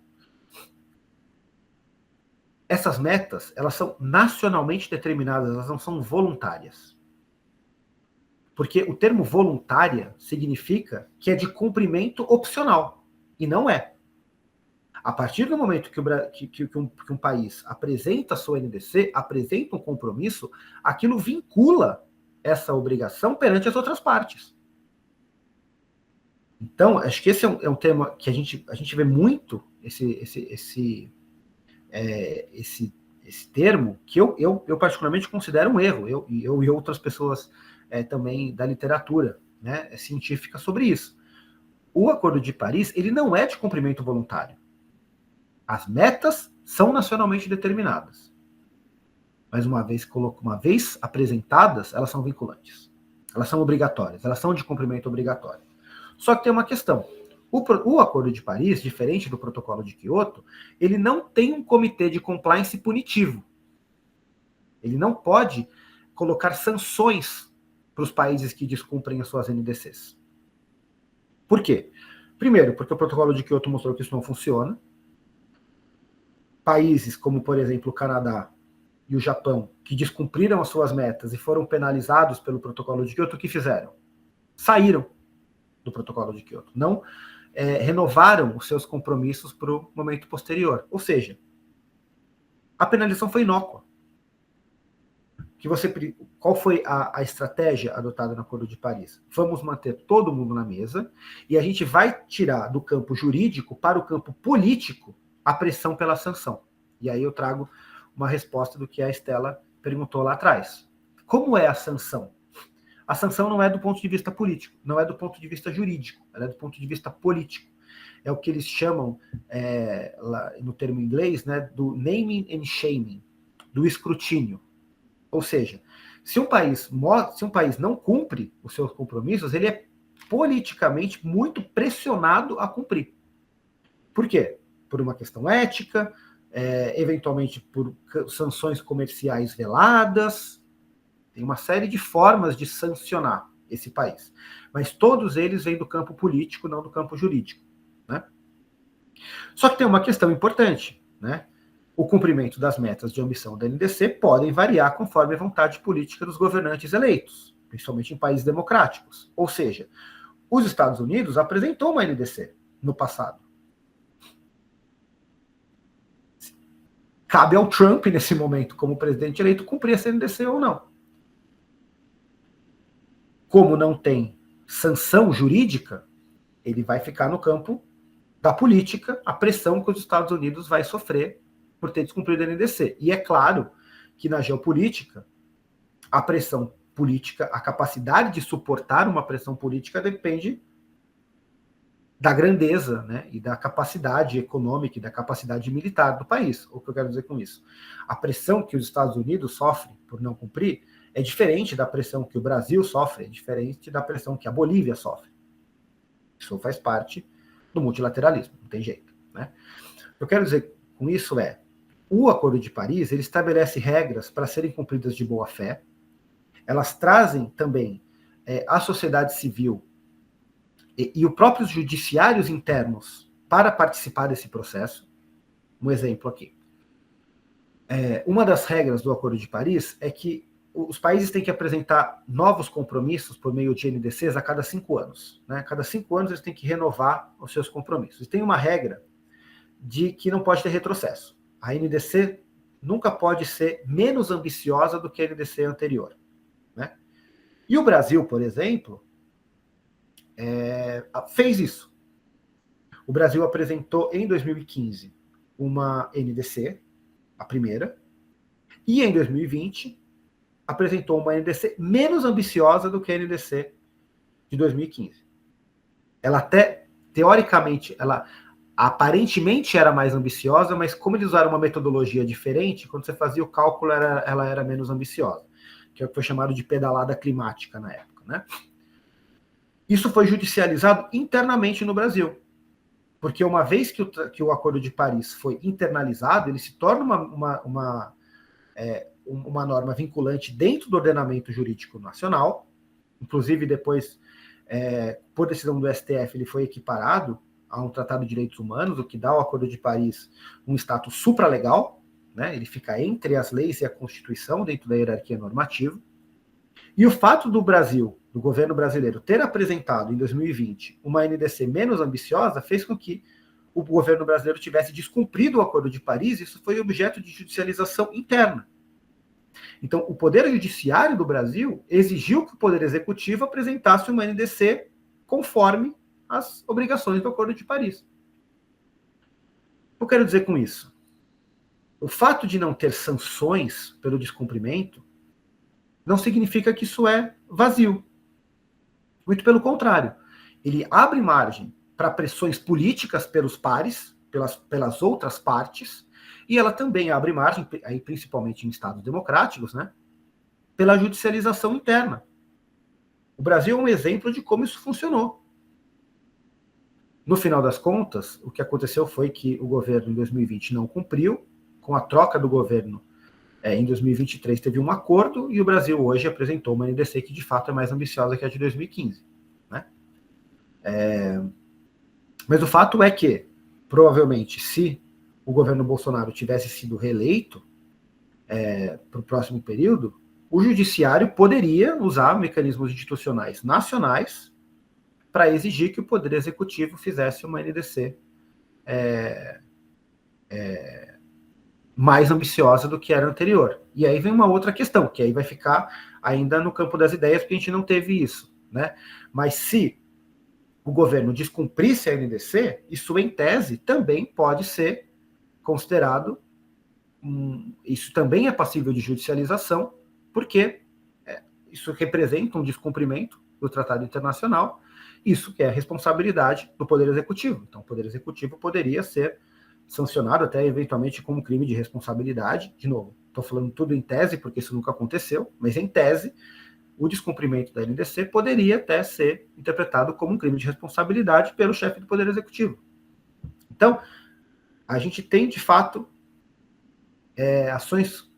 A: Essas metas, elas são nacionalmente determinadas, elas não são voluntárias. Porque o termo voluntária significa que é de cumprimento opcional. E não é. A partir do momento que um país apresenta a sua NDC, apresenta um compromisso, aquilo vincula essa obrigação perante as outras partes. Então, acho que esse é um tema que a gente vê muito, esse termo, que eu particularmente considero um erro, eu e outras pessoas também da literatura, né, científica sobre isso. O Acordo de Paris, ele não é de cumprimento voluntário. As metas são nacionalmente determinadas. Mas uma vez apresentadas, elas são vinculantes. Elas são obrigatórias, elas são de cumprimento obrigatório. Só que tem uma questão. O Acordo de Paris, diferente do Protocolo de Quioto, ele não tem um comitê de compliance punitivo. Ele não pode colocar sanções para os países que descumprem as suas NDCs. Por quê? Primeiro, porque o Protocolo de Quioto mostrou que isso não funciona. Países como, por exemplo, o Canadá e o Japão, que descumpriram as suas metas e foram penalizados pelo Protocolo de Quioto, o que fizeram? Saíram do Protocolo de Quioto. Não renovaram os seus compromissos para o momento posterior. Ou seja, a penalização foi inócua. Qual foi a estratégia adotada no Acordo de Paris? Vamos manter todo mundo na mesa e a gente vai tirar do campo jurídico para o campo político a pressão pela sanção. E aí eu trago uma resposta do que a Estela perguntou lá atrás. Como é a sanção? A sanção não é do ponto de vista político, não é do ponto de vista jurídico, ela é do ponto de vista político. É o que eles chamam, no termo inglês, né, do naming and shaming, do escrutínio. Ou seja, Se um país não cumpre os seus compromissos, ele é politicamente muito pressionado a cumprir. Por quê? Por uma questão ética, eventualmente por sanções comerciais veladas. Tem uma série de formas de sancionar esse país. Mas todos eles vêm do campo político, não do campo jurídico. Né? Só que tem uma questão importante. Né? O cumprimento das metas de ambição da NDC podem variar conforme a vontade política dos governantes eleitos, principalmente em países democráticos. Ou seja, os Estados Unidos apresentou uma NDC no passado. Cabe ao Trump, nesse momento, como presidente eleito, cumprir essa NDC ou não. Como não tem sanção jurídica, ele vai ficar no campo da política, a pressão que os Estados Unidos vai sofrer por ter descumprido a NDC. E é claro que na geopolítica, a pressão política, a capacidade de suportar uma pressão política depende da grandeza, né, e da capacidade econômica e da capacidade militar do país. O que eu quero dizer com isso? A pressão que os Estados Unidos sofrem por não cumprir é diferente da pressão que o Brasil sofre, é diferente da pressão que a Bolívia sofre. Isso faz parte do multilateralismo, não tem jeito. Né? O que eu quero dizer com isso é, o Acordo de Paris, ele estabelece regras para serem cumpridas de boa fé, elas trazem também a sociedade civil e os próprios judiciários internos para participar desse processo. Um exemplo aqui. Uma das regras do Acordo de Paris é que os países têm que apresentar novos compromissos por meio de NDCs a cada 5 anos. Né? A cada 5 anos eles têm que renovar os seus compromissos. E tem uma regra de que não pode ter retrocesso. A NDC nunca pode ser menos ambiciosa do que a NDC anterior. Né? E o Brasil, por exemplo, fez isso. O Brasil apresentou em 2015 uma NDC, a primeira, e em 2020 apresentou uma NDC menos ambiciosa do que a NDC de 2015. Ela até, teoricamente, ela aparentemente era mais ambiciosa, mas como eles usaram uma metodologia diferente, quando você fazia o cálculo, ela era menos ambiciosa, que é o que foi chamado de pedalada climática na época. Né? Isso foi judicializado internamente no Brasil, porque uma vez que o Acordo de Paris foi internalizado, ele se torna uma norma vinculante dentro do ordenamento jurídico nacional. Inclusive, depois, por decisão do STF, ele foi equiparado a um Tratado de Direitos Humanos, o que dá ao Acordo de Paris um status supralegal, né? Ele fica entre as leis e a Constituição, dentro da hierarquia normativa. E o fato do Brasil, do governo brasileiro, ter apresentado em 2020 uma NDC menos ambiciosa, fez com que o governo brasileiro tivesse descumprido o Acordo de Paris, e isso foi objeto de judicialização interna. Então, o Poder Judiciário do Brasil exigiu que o Poder Executivo apresentasse uma NDC conforme as obrigações do Acordo de Paris. O que eu quero dizer com isso? O fato de não ter sanções pelo descumprimento não significa que isso é vazio. Muito pelo contrário. Ele abre margem para pressões políticas pelos pares, pelas outras partes, e ela também abre margem, aí principalmente em estados democráticos, né, pela judicialização interna. O Brasil é um exemplo de como isso funcionou. No final das contas, o que aconteceu foi que o governo em 2020 não cumpriu, com a troca do governo em 2023 teve um acordo, e o Brasil hoje apresentou uma NDC que de fato é mais ambiciosa que a de 2015. Né? Mas o fato é que, provavelmente, se o governo Bolsonaro tivesse sido reeleito para o próximo período, o judiciário poderia usar mecanismos institucionais nacionais para exigir que o Poder Executivo fizesse uma NDC mais ambiciosa do que era anterior. E aí vem uma outra questão, que aí vai ficar ainda no campo das ideias, porque a gente não teve isso. Né? Mas se o governo descumprisse a NDC, isso em tese também pode ser considerado, isso também é passível de judicialização, porque isso representa um descumprimento do Tratado Internacional, isso que é a responsabilidade do Poder Executivo. Então, o Poder Executivo poderia ser sancionado até eventualmente com um crime de responsabilidade, de novo, estou falando tudo em tese, porque isso nunca aconteceu, mas em tese, o descumprimento da NDC poderia até ser interpretado como um crime de responsabilidade pelo chefe do Poder Executivo. Então, a gente tem, de fato,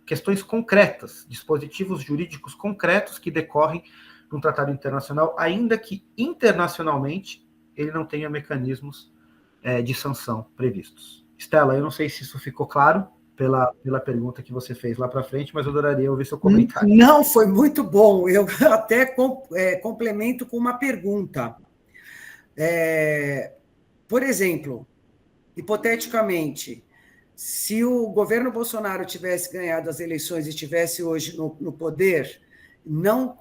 A: questões concretas, dispositivos jurídicos concretos que decorrem de um tratado internacional, ainda que internacionalmente ele não tenha mecanismos de sanção previstos. Estela, eu não sei se isso ficou claro pela pergunta que você fez lá para frente, mas eu adoraria ouvir seu comentário.
D: Não, foi muito bom. Eu até complemento com uma pergunta. Por exemplo, hipoteticamente, se o governo Bolsonaro tivesse ganhado as eleições e estivesse hoje no poder, não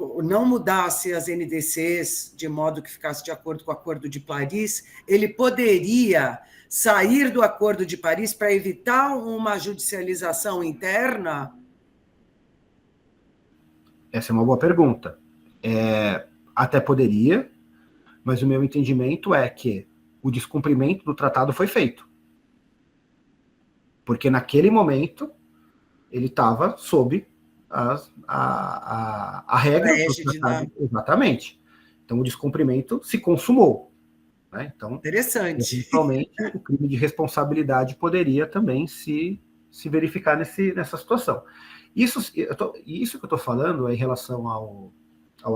D: mudasse as NDCs de modo que ficasse de acordo com o Acordo de Paris, ele poderia sair do Acordo de Paris para evitar uma judicialização interna?
A: Essa é uma boa pergunta. Até poderia, mas o meu entendimento é que o descumprimento do tratado foi feito. Porque naquele momento ele estava sob a regra do tratado. Exatamente. Então o descumprimento se consumou. Né? Então,
D: interessante.
A: Eventualmente, o crime de responsabilidade poderia também se verificar nessa situação. Isso que eu estou falando é em relação ao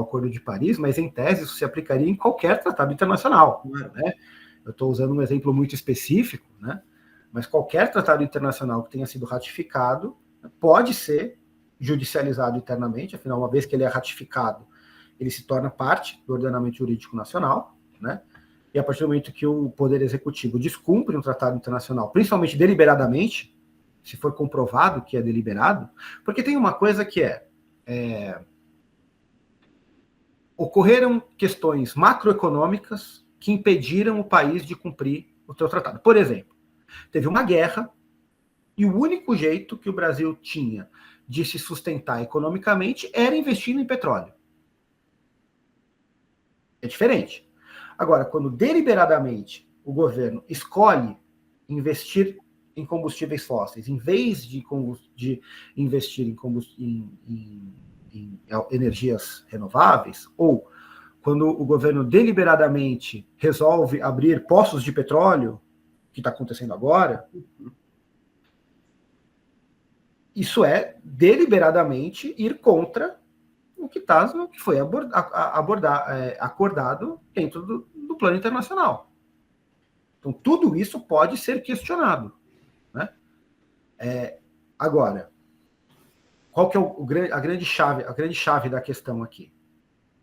A: Acordo de Paris, mas em tese isso se aplicaria em qualquer tratado internacional. Né? Eu estou usando um exemplo muito específico, né? Mas qualquer tratado internacional que tenha sido ratificado pode ser judicializado internamente, afinal, uma vez que ele é ratificado, ele se torna parte do ordenamento jurídico nacional, né? E a partir do momento que o Poder Executivo descumpre um tratado internacional, principalmente deliberadamente, se for comprovado que é deliberado, porque tem uma coisa que ocorreram questões macroeconômicas que impediram o país de cumprir o seu tratado. Por exemplo, teve uma guerra e o único jeito que o Brasil tinha de se sustentar economicamente era investindo em petróleo. É diferente. Agora, quando deliberadamente o governo escolhe investir em combustíveis fósseis, em vez de investir em energias renováveis, ou quando o governo deliberadamente resolve abrir poços de petróleo, que está acontecendo agora, isso é deliberadamente ir contra o que foi acordado dentro do plano internacional. Então, tudo isso pode ser questionado. Né? Agora, qual que é a grande chave da questão aqui?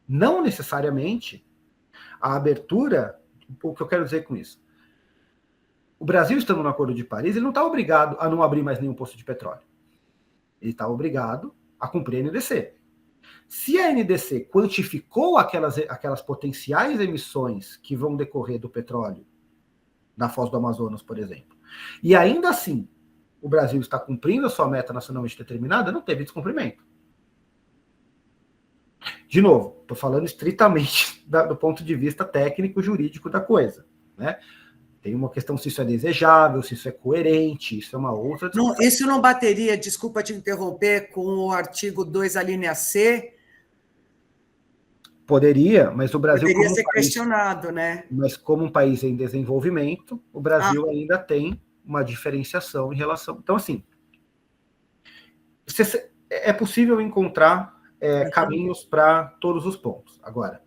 A: Não necessariamente a abertura, o que eu quero dizer com isso? O Brasil, estando no Acordo de Paris, ele não está obrigado a não abrir mais nenhum poço de petróleo. Ele está obrigado a cumprir a NDC. Se a NDC quantificou aquelas potenciais emissões que vão decorrer do petróleo na Foz do Amazonas, por exemplo, e ainda assim o Brasil está cumprindo a sua meta nacionalmente determinada, não teve descumprimento. De novo, estou falando estritamente do ponto de vista técnico-jurídico da coisa, né? Tem uma questão se isso é desejável, se isso é coerente, isso é uma outra discussão.
D: Não, isso não bateria, desculpa te interromper, com o artigo 2, a linha C?
A: Poderia, mas o Brasil...
D: Poderia ser questionado, né?
A: Mas como um país em desenvolvimento, o Brasil ainda tem uma diferenciação em relação... Então, assim, é possível encontrar caminhos para todos os pontos. Agora,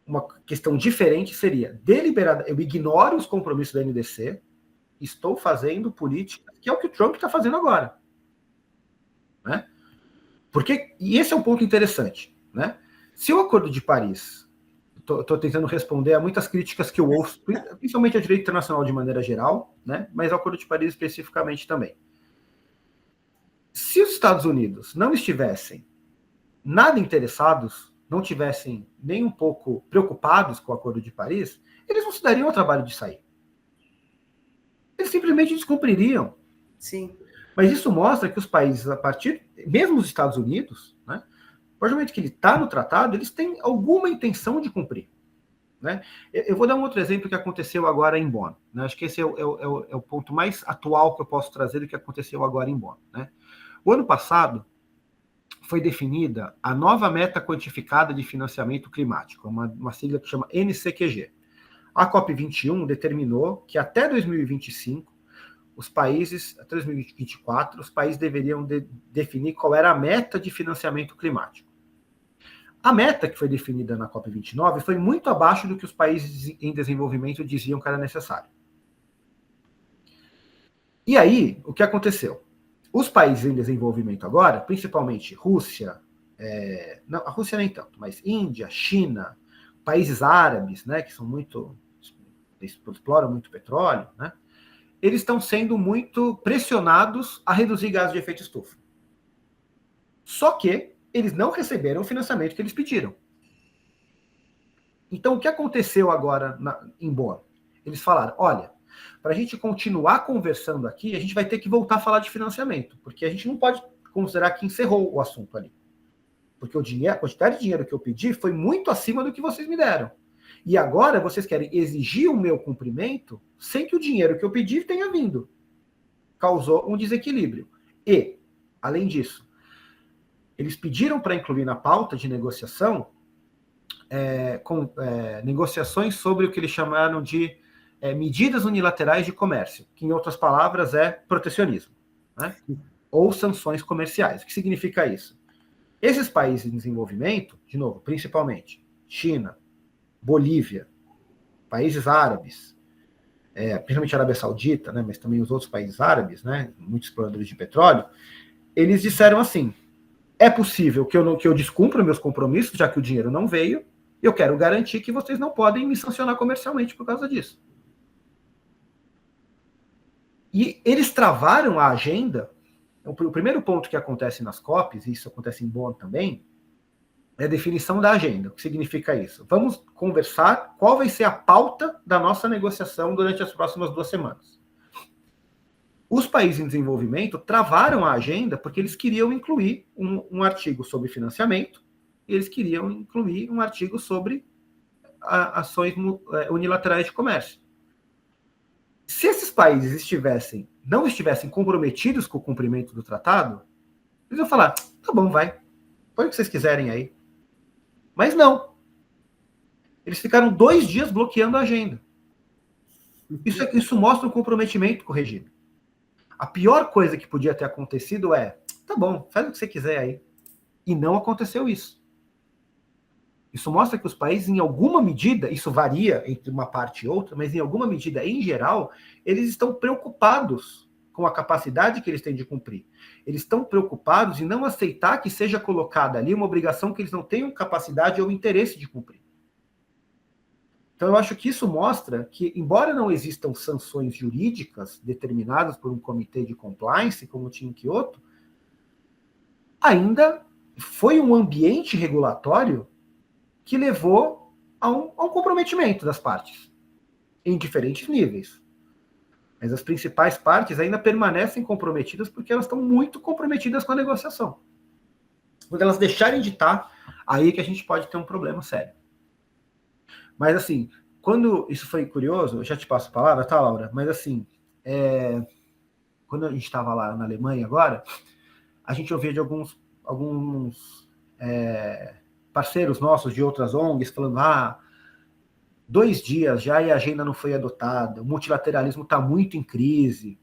A: uma questão diferente seria deliberada. Eu ignoro os compromissos da NDC, estou fazendo política, que é o que o Trump está fazendo agora. Né? E esse é um ponto interessante. Né? Se o Acordo de Paris, estou tentando responder a muitas críticas que eu ouço, principalmente ao direito internacional de maneira geral, né? Mas ao Acordo de Paris especificamente também. Se os Estados Unidos não estivessem nada interessados, não tivessem nem um pouco preocupados com o Acordo de Paris, eles não se dariam ao trabalho de sair. Eles simplesmente descumpririam.
D: Sim.
A: Mas isso mostra que os países, mesmo os Estados Unidos, né, a partir do momento que ele está no tratado, eles têm alguma intenção de cumprir. Né? Eu vou dar um outro exemplo que aconteceu agora em Bonn. Né? Acho que esse é o ponto mais atual que eu posso trazer do que aconteceu agora em Bonn. Né? O ano passado foi definida a nova meta quantificada de financiamento climático, uma sigla que chama NCQG. A COP21 determinou que até 2025, até 2024, os países deveriam definir qual era a meta de financiamento climático. A meta que foi definida na COP29 foi muito abaixo do que os países em desenvolvimento diziam que era necessário. E aí, o que aconteceu? Os países em desenvolvimento agora, principalmente Rússia, não, a Rússia nem tanto, mas Índia, China, países árabes, né, que são exploram muito petróleo, né, eles estão sendo muito pressionados a reduzir gases de efeito estufa. Só que eles não receberam o financiamento que eles pediram. Então, o que aconteceu agora em Bonn? Eles falaram, olha, para a gente continuar conversando aqui, a gente vai ter que voltar a falar de financiamento, porque a gente não pode considerar que encerrou o assunto ali. Porque a quantidade de dinheiro que eu pedi foi muito acima do que vocês me deram. E agora vocês querem exigir o meu cumprimento sem que o dinheiro que eu pedi tenha vindo. Causou um desequilíbrio. E, além disso, eles pediram para incluir na pauta de negociação negociações sobre o que eles chamaram de medidas unilaterais de comércio, que, em outras palavras, é protecionismo, né? Ou sanções comerciais. O que significa isso? Esses países em desenvolvimento, de novo, principalmente China, Bolívia, países árabes, principalmente a Arábia Saudita, né, mas também os outros países árabes, né, muitos exploradores de petróleo, eles disseram assim, é possível que eu descumpra meus compromissos, já que o dinheiro não veio, e eu quero garantir que vocês não podem me sancionar comercialmente por causa disso. E eles travaram a agenda. O primeiro ponto que acontece nas COPs, e isso acontece em Bonn também, é a definição da agenda. O que significa isso? Vamos conversar qual vai ser a pauta da nossa negociação durante as próximas 2 semanas. Os países em desenvolvimento travaram a agenda porque eles queriam incluir um artigo sobre financiamento e eles queriam incluir um artigo sobre ações unilaterais de comércio. Se esses países não estivessem comprometidos com o cumprimento do tratado, eles iam falar, tá bom, vai, põe o que vocês quiserem aí. Mas não. Eles ficaram 2 dias bloqueando a agenda. Isso mostra um comprometimento com o regime. A pior coisa que podia ter acontecido tá bom, faz o que você quiser aí. E não aconteceu isso. Isso mostra que os países, em alguma medida, isso varia entre uma parte e outra, mas em alguma medida, em geral, eles estão preocupados com a capacidade que eles têm de cumprir. Eles estão preocupados em não aceitar que seja colocada ali uma obrigação que eles não tenham capacidade ou interesse de cumprir. Então, eu acho que isso mostra que, embora não existam sanções jurídicas determinadas por um comitê de compliance, como tinha em Kyoto, ainda foi um ambiente regulatório que levou a um comprometimento das partes, em diferentes níveis. Mas as principais partes ainda permanecem comprometidas porque elas estão muito comprometidas com a negociação. Quando elas deixarem de estar, aí que a gente pode ter um problema sério. Mas, assim, quando isso foi curioso, eu já te passo a palavra, tá, Laura? Mas, assim, quando a gente estava lá na Alemanha agora, a gente ouvia de alguns parceiros nossos de outras ONGs falando, 2 dias já e a agenda não foi adotada, o multilateralismo está muito em crise.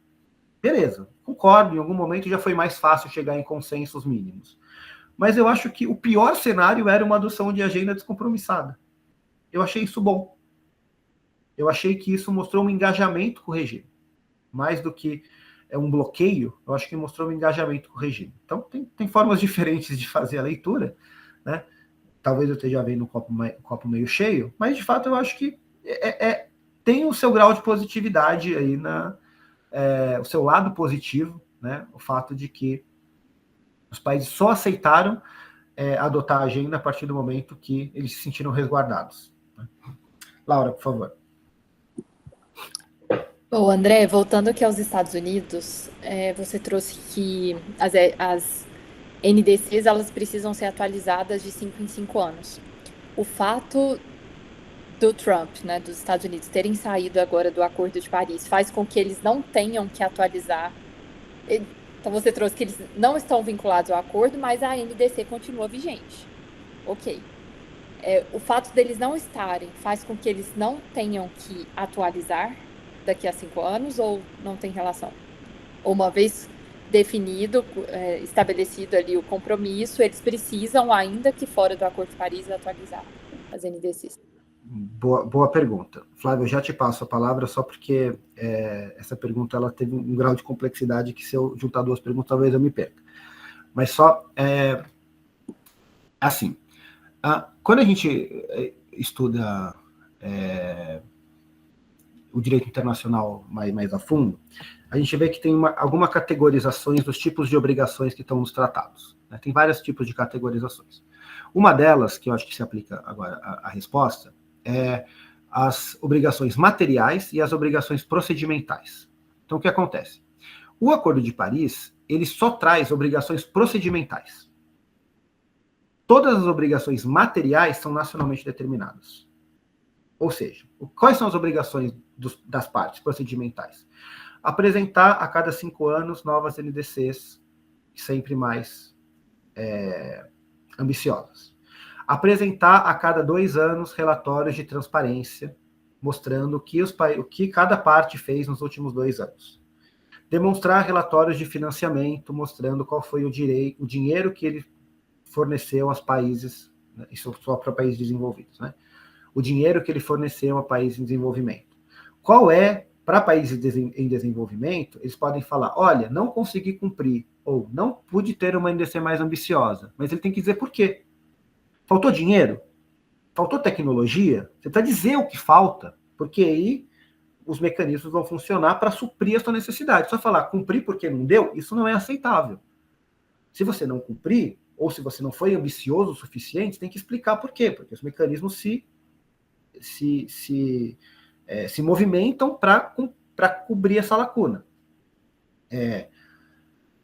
A: Beleza, concordo, em algum momento já foi mais fácil chegar em consensos mínimos. Mas eu acho que o pior cenário era uma adoção de agenda descompromissada. Eu achei isso bom. Eu achei que isso mostrou um engajamento com o regime. Mais do que um bloqueio, eu acho que mostrou um engajamento com o regime. Então, tem formas diferentes de fazer a leitura, né? Talvez eu esteja vendo um copo meio cheio, mas, de fato, eu acho que tem o seu grau de positividade aí, o seu lado positivo, né? O fato de que os países só aceitaram adotar a agenda a partir do momento que eles se sentiram resguardados. Laura, por favor.
C: Bom, André, voltando aqui aos Estados Unidos, você trouxe que as NDCs elas precisam ser atualizadas de 5 em 5 anos. O fato do Trump, né, dos Estados Unidos, terem saído agora do Acordo de Paris faz com que eles não tenham que atualizar. Então, você trouxe que eles não estão vinculados ao acordo, mas a NDC continua vigente. Ok. O fato deles não estarem faz com que eles não tenham que atualizar daqui a 5 anos ou não tem relação? Ou uma vez definido, estabelecido ali o compromisso, eles precisam, ainda que fora do Acordo de Paris, atualizar as NDCs?
A: Boa pergunta. Flávio, eu já te passo a palavra só porque essa pergunta ela teve um grau de complexidade que se eu juntar duas perguntas talvez eu me perca. Mas só, assim, quando a gente estuda o direito internacional mais a fundo, a gente vê que tem algumas categorizações dos tipos de obrigações que estão nos tratados. Né? Tem vários tipos de categorizações. Uma delas, que eu acho que se aplica agora à resposta, é as obrigações materiais e as obrigações procedimentais. Então, o que acontece? O Acordo de Paris, ele só traz obrigações procedimentais. Todas as obrigações materiais são nacionalmente determinadas. Ou seja, quais são as obrigações das partes procedimentais? Apresentar a cada 5 anos novas NDCs, sempre mais ambiciosas. Apresentar a cada 2 anos relatórios de transparência, mostrando o que cada parte fez nos últimos 2 anos. Demonstrar relatórios de financiamento, mostrando qual foi o dinheiro que ele forneceu aos países, né, isso só para países desenvolvidos, né? O dinheiro que ele forneceu a países em desenvolvimento. Qual é, para países em desenvolvimento, eles podem falar, olha, não consegui cumprir, ou não pude ter uma NDC mais ambiciosa, mas ele tem que dizer por quê. Faltou dinheiro? Faltou tecnologia? Você precisa dizer o que falta, porque aí os mecanismos vão funcionar para suprir a sua necessidade. Só falar, cumprir porque não deu, isso não é aceitável. Se você não cumprir, ou se você não foi ambicioso o suficiente, tem que explicar por quê, porque os mecanismos se movimentam para cobrir essa lacuna.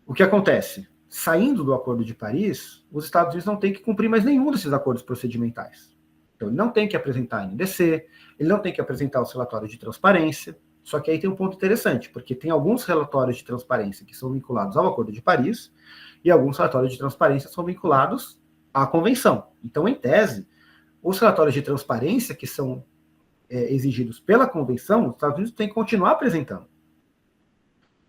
A: O que acontece? Saindo do Acordo de Paris, os Estados Unidos não têm que cumprir mais nenhum desses acordos procedimentais. Então, ele não tem que apresentar a NDC, ele não tem que apresentar os relatórios de transparência, só que aí tem um ponto interessante, porque tem alguns relatórios de transparência que são vinculados ao Acordo de Paris, e alguns relatórios de transparência são vinculados à Convenção. Então, em tese, os relatórios de transparência que são exigidos pela Convenção, os Estados Unidos têm que continuar apresentando.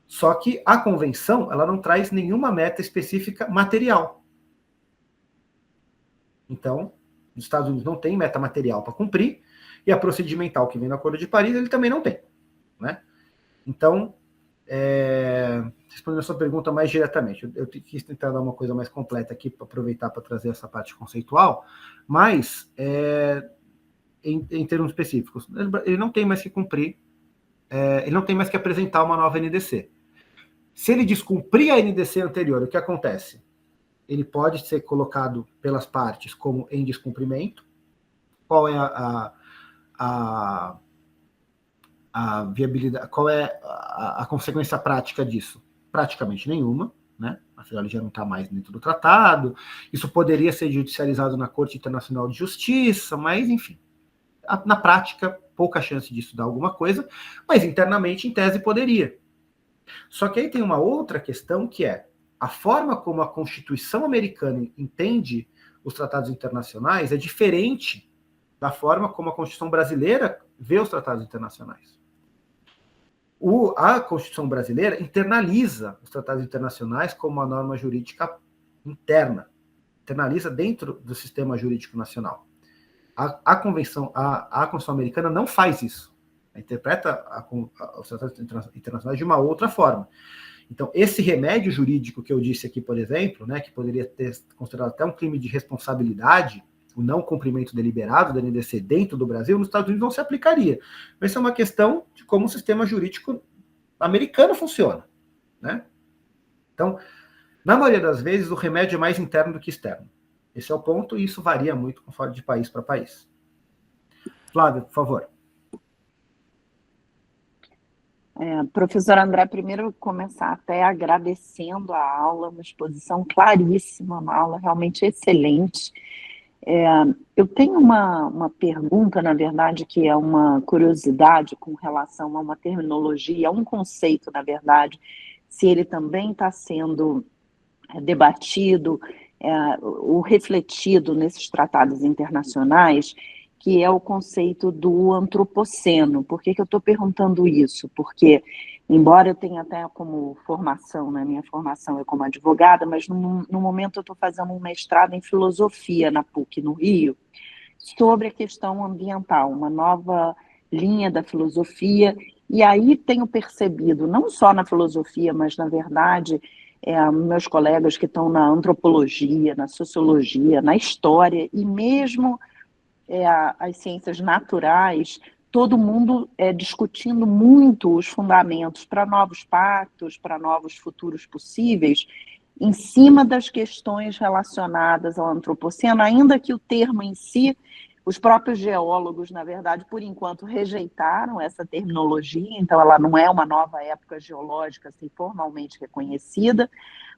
A: Só que a Convenção, ela não traz nenhuma meta específica material. Então, os Estados Unidos não têm meta material para cumprir, e a procedimental que vem no Acordo de Paris, ele também não tem. Né? Então, respondendo a sua pergunta mais diretamente, eu quis tentar dar uma coisa mais completa aqui, para aproveitar para trazer essa parte conceitual, mas, em termos específicos, ele não tem mais que cumprir, ele não tem mais que apresentar uma nova NDC. Se ele descumprir a NDC anterior, o que acontece? Ele pode ser colocado pelas partes como em descumprimento. Qual é a viabilidade, qual é a consequência prática disso? Praticamente nenhuma, né? Afinal, ele já não está mais dentro do tratado. Isso poderia ser judicializado na Corte Internacional de Justiça, mas, enfim, na prática, pouca chance disso dar alguma coisa, mas internamente, em tese, poderia. Só que aí tem uma outra questão, que é a forma como a Constituição americana entende os tratados internacionais é diferente da forma como a Constituição brasileira vê os tratados internacionais. A Constituição brasileira internaliza os tratados internacionais como uma norma jurídica interna, internaliza dentro do sistema jurídico nacional. A Constituição americana não faz isso. Ela interpreta os tratados internacionais de uma outra forma. Então, esse remédio jurídico que eu disse aqui, por exemplo, né, que poderia ter considerado até um crime de responsabilidade, o não cumprimento deliberado da NDC dentro do Brasil, nos Estados Unidos não se aplicaria. Mas isso é uma questão de como o sistema jurídico americano funciona. Né? Então, na maioria das vezes, o remédio é mais interno do que externo. Esse é o ponto, e isso varia muito conforme de país para país. Flávio, por favor.
E: Professor André, primeiro começar até agradecendo a aula, uma exposição claríssima, uma aula realmente excelente. Eu tenho uma pergunta, na verdade, que é uma curiosidade com relação a uma terminologia, a um conceito, na verdade, se ele também está sendo debatido ou refletido nesses tratados internacionais, que é o conceito do antropoceno. Por que eu estou perguntando isso? Porque, embora eu tenha até como formação, né, minha formação é como advogada, mas no momento eu estou fazendo um mestrado em filosofia na PUC, no Rio, sobre a questão ambiental, uma nova linha da filosofia, e aí tenho percebido, não só na filosofia, mas, na verdade, meus colegas que estão na antropologia, na sociologia, na história, e mesmo as ciências naturais, todo mundo discutindo muito os fundamentos para novos pactos, para novos futuros possíveis, em cima das questões relacionadas ao antropoceno, ainda que o termo em si, os próprios geólogos, na verdade, por enquanto, rejeitaram essa terminologia, então ela não é uma nova época geológica assim, formalmente reconhecida,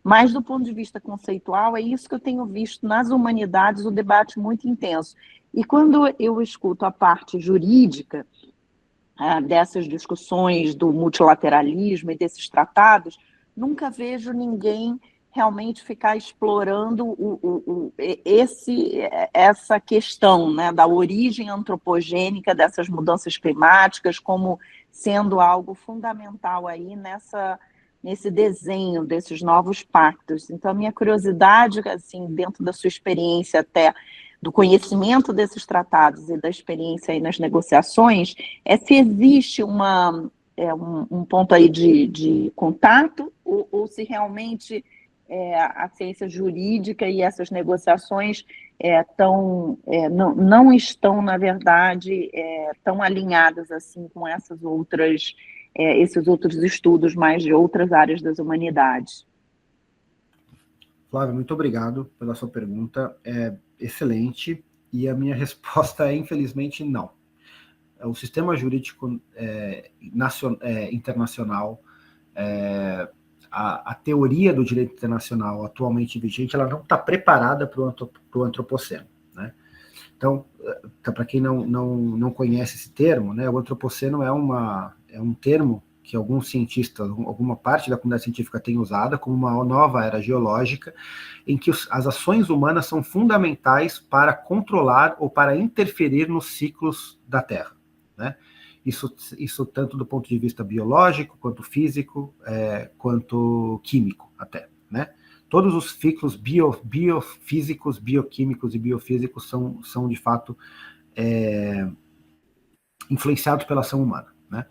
E: mas do ponto de vista conceitual, é isso que eu tenho visto nas humanidades, o debate muito intenso. E quando eu escuto a parte jurídica dessas discussões do multilateralismo e desses tratados, nunca vejo ninguém realmente ficar explorando essa questão, né, da origem antropogênica dessas mudanças climáticas como sendo algo fundamental aí nesse desenho desses novos pactos. Então, a minha curiosidade, assim, dentro da sua experiência até do conhecimento desses tratados e da experiência aí nas negociações, é se existe um ponto aí de contato ou se realmente a ciência jurídica e essas negociações não estão, na verdade, tão alinhadas assim com esses outros estudos mais de outras áreas das humanidades.
A: Flávia, muito obrigado pela sua pergunta, é excelente, e a minha resposta é, infelizmente, não. O sistema jurídico internacional, a teoria do direito internacional atualmente vigente, ela não está preparada para o antropoceno, né? Então, para quem não conhece esse termo, né, o antropoceno é um termo que alguns cientistas, alguma parte da comunidade científica tem usado como uma nova era geológica, em que as ações humanas são fundamentais para controlar ou para interferir nos ciclos da Terra, né? Isso tanto do ponto de vista biológico, quanto físico, quanto químico até, né? Todos os ciclos biofísicos, bioquímicos e biofísicos são de fato influenciados pela ação humana, né?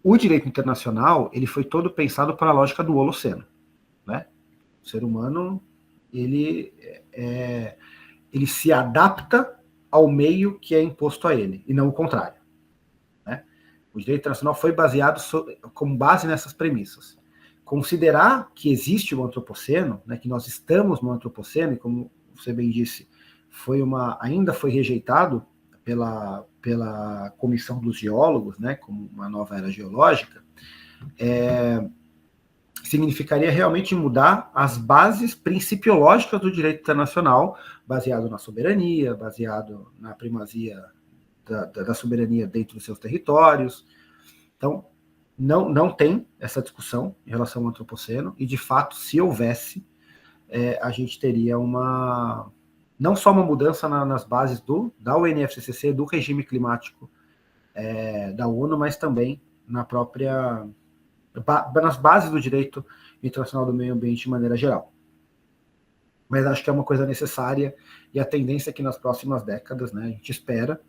A: O direito internacional, ele foi todo pensado para a lógica do Holoceno, né? O ser humano, ele se adapta ao meio que é imposto a ele, e não o contrário, né? O direito internacional foi baseado com base nessas premissas. Considerar que existe o antropoceno, né, que nós estamos no antropoceno, e como você bem disse, ainda foi rejeitado pela Comissão dos Geólogos, né, como uma nova era geológica, significaria realmente mudar as bases principiológicas do direito internacional, baseado na soberania, baseado na primazia da soberania dentro dos seus territórios. Então, não tem essa discussão em relação ao antropoceno, e, de fato, se houvesse, a gente teria não só uma mudança nas bases da UNFCCC, do regime climático da ONU, mas também nas bases do direito internacional do meio ambiente de maneira geral. Mas acho que é uma coisa necessária, e a tendência é que nas próximas décadas, né, a gente espera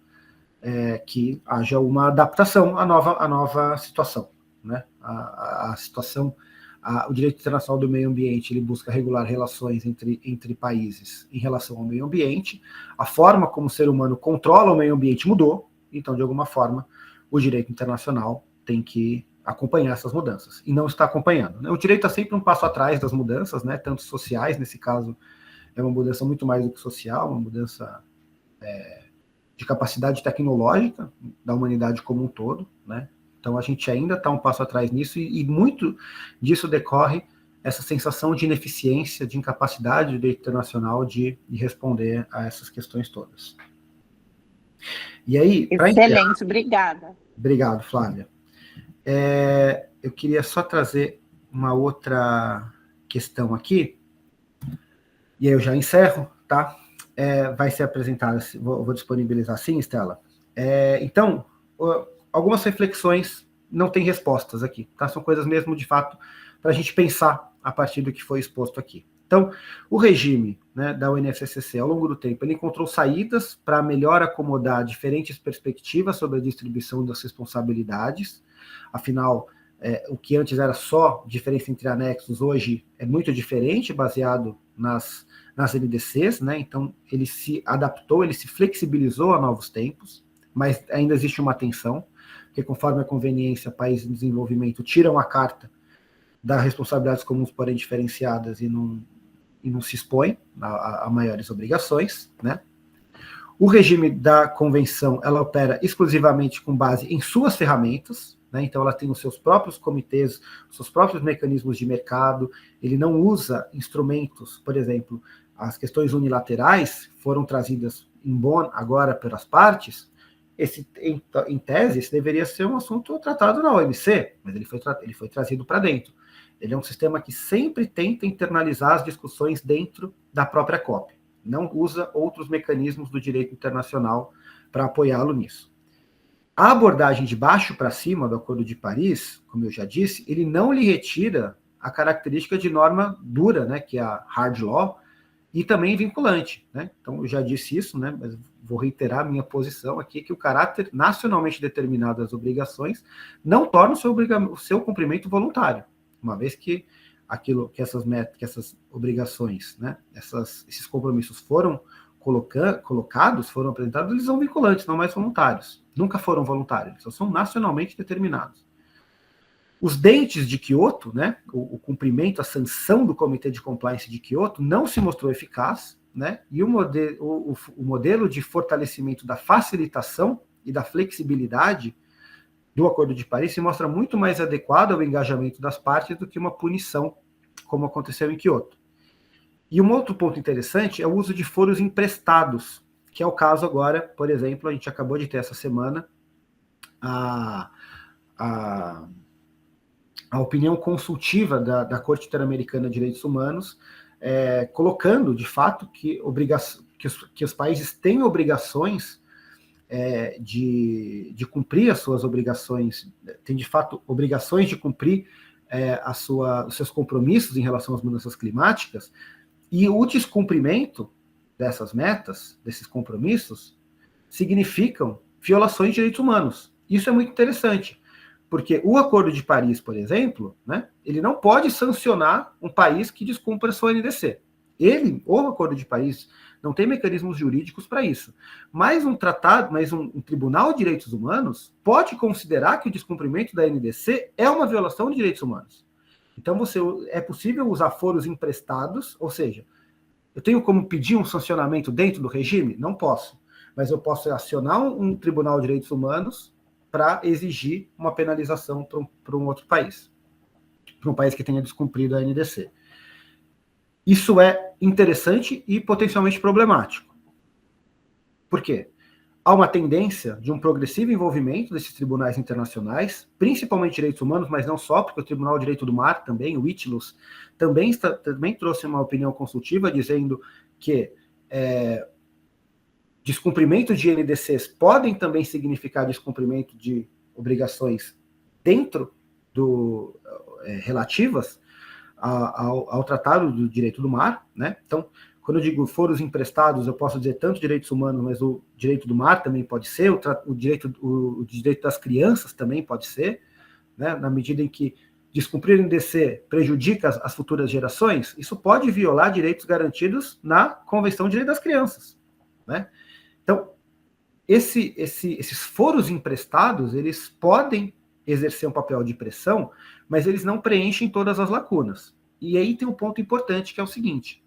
A: que haja uma adaptação à nova situação, né? A situação, o direito internacional do meio ambiente, ele busca regular relações entre países em relação ao meio ambiente. A forma como o ser humano controla o meio ambiente mudou, então, de alguma forma, o direito internacional tem que acompanhar essas mudanças, e não está acompanhando, né? O direito está sempre um passo atrás das mudanças, né, tanto sociais, nesse caso, é uma mudança muito mais do que social, uma mudança de capacidade tecnológica da humanidade como um todo, né? Então a gente ainda está um passo atrás nisso, e muito disso decorre essa sensação de ineficiência, de incapacidade do direito internacional de responder a essas questões todas. E aí,
E: excelente, obrigada.
A: Obrigado, Flávia. Eu queria só trazer uma outra questão aqui, e aí eu já encerro, tá? Vai ser apresentada, vou disponibilizar sim, Estela. Então, algumas reflexões não têm respostas aqui, tá? São coisas mesmo, de fato, para a gente pensar a partir do que foi exposto aqui. Então, o regime, né, da UNFCCC, ao longo do tempo, ele encontrou saídas para melhor acomodar diferentes perspectivas sobre a distribuição das responsabilidades. Afinal, o que antes era só diferença entre anexos, hoje é muito diferente, baseado nas NDCs, né? Então, ele se adaptou, ele se flexibilizou a novos tempos, mas ainda existe uma tensão, porque conforme a conveniência, países em desenvolvimento tiram a carta das responsabilidades comuns, porém diferenciadas, e não se expõe a maiores obrigações, né? O regime da convenção, ela opera exclusivamente com base em suas ferramentas, né? Então ela tem os seus próprios comitês, os seus próprios mecanismos de mercado, ele não usa instrumentos, por exemplo, as questões unilaterais foram trazidas em Bonn agora pelas partes. Em tese, esse deveria ser um assunto tratado na OMC, mas ele foi trazido para dentro. Ele é um sistema que sempre tenta internalizar as discussões dentro da própria COP. Não usa outros mecanismos do direito internacional para apoiá-lo nisso. A abordagem de baixo para cima do Acordo de Paris, como eu já disse, ele não lhe retira a característica de norma dura, né, que é a hard law, e também vinculante, né? Então, eu já disse isso, né, mas vou reiterar a minha posição aqui, que o caráter nacionalmente determinado das obrigações não torna o seu cumprimento voluntário, uma vez que essas obrigações, né, esses compromissos foram colocados, foram apresentados, eles são vinculantes, não mais voluntários. Nunca foram voluntários, só são nacionalmente determinados. Os dentes de Kyoto, né, o cumprimento, a sanção do Comitê de Compliance de Kyoto não se mostrou eficaz, né, e o modelo de fortalecimento da facilitação e da flexibilidade do Acordo de Paris se mostra muito mais adequado ao engajamento das partes do que uma punição, como aconteceu em Kyoto. E um outro ponto interessante é o uso de foros emprestados, que é o caso agora, por exemplo, a gente acabou de ter essa semana a opinião consultiva da Corte Interamericana de Direitos Humanos, colocando, de fato, que os países têm obrigações de cumprir as suas obrigações, têm, de fato, obrigações de cumprir os seus compromissos em relação às mudanças climáticas, e o descumprimento dessas metas, desses compromissos, significam violações de direitos humanos. Isso é muito interessante, porque o Acordo de Paris, por exemplo, né, ele não pode sancionar um país que descumpra a sua NDC. O Acordo de Paris não tem mecanismos jurídicos para isso. Mas um Tribunal de Direitos Humanos pode considerar que o descumprimento da NDC é uma violação de direitos humanos. Então, é possível usar foros emprestados, ou seja, eu tenho como pedir um sancionamento dentro do regime? Não posso. Mas eu posso acionar um Tribunal de Direitos Humanos para exigir uma penalização para um outro país, para um país que tenha descumprido a NDC. Isso é interessante e potencialmente problemático. Por quê? Há uma tendência de um progressivo envolvimento desses tribunais internacionais, principalmente direitos humanos, mas não só, porque o Tribunal de Direito do Mar também, o ITLUS, também trouxe uma opinião consultiva dizendo que descumprimento de NDCs podem também significar descumprimento de obrigações dentro relativas ao Tratado do Direito do Mar, né? Então, quando eu digo foros emprestados, eu posso dizer tanto direitos humanos, mas o direito do mar também pode ser, o direito das crianças também pode ser, né? Na medida em que descumprir o NDC prejudica as futuras gerações, isso pode violar direitos garantidos na Convenção de Direito das Crianças, né? Então, esses foros emprestados, eles podem exercer um papel de pressão, mas eles não preenchem todas as lacunas. E aí tem um ponto importante, que é o seguinte: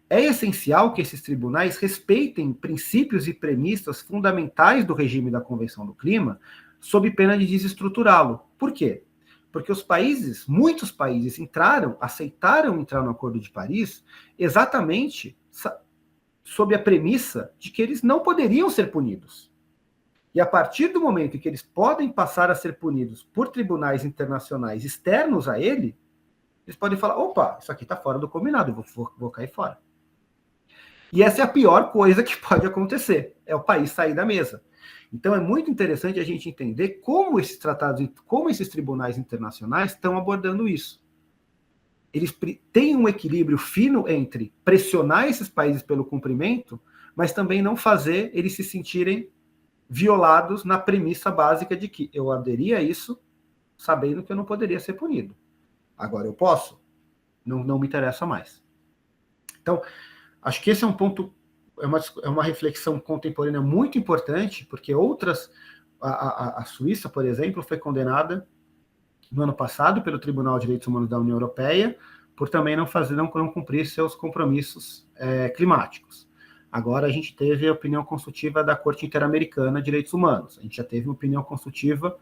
A: é essencial que esses tribunais respeitem princípios e premissas fundamentais do regime da Convenção do Clima, sob pena de desestruturá-lo. Por quê? Porque muitos países aceitaram entrar no Acordo de Paris sob a premissa de que eles não poderiam ser punidos. E a partir do momento em que eles podem passar a ser punidos por tribunais internacionais externos a ele, eles podem falar, opa, isso aqui está fora do combinado, vou cair fora. E essa é a pior coisa que pode acontecer, é o país sair da mesa. Então é muito interessante a gente entender como esses tratados, como esses tribunais internacionais estão abordando isso. Eles têm um equilíbrio fino entre pressionar esses países pelo cumprimento, mas também não fazer eles se sentirem violados na premissa básica de que eu aderi a isso sabendo que eu não poderia ser punido. Agora eu posso? Não me interessa mais. Então, acho que esse é um ponto, é uma reflexão contemporânea muito importante, porque a Suíça, por exemplo, foi condenada no ano passado pelo Tribunal de Direitos Humanos da União Europeia por também não cumprir seus compromissos climáticos. Agora a gente teve a opinião consultiva da Corte Interamericana de Direitos Humanos, a gente já teve uma opinião consultiva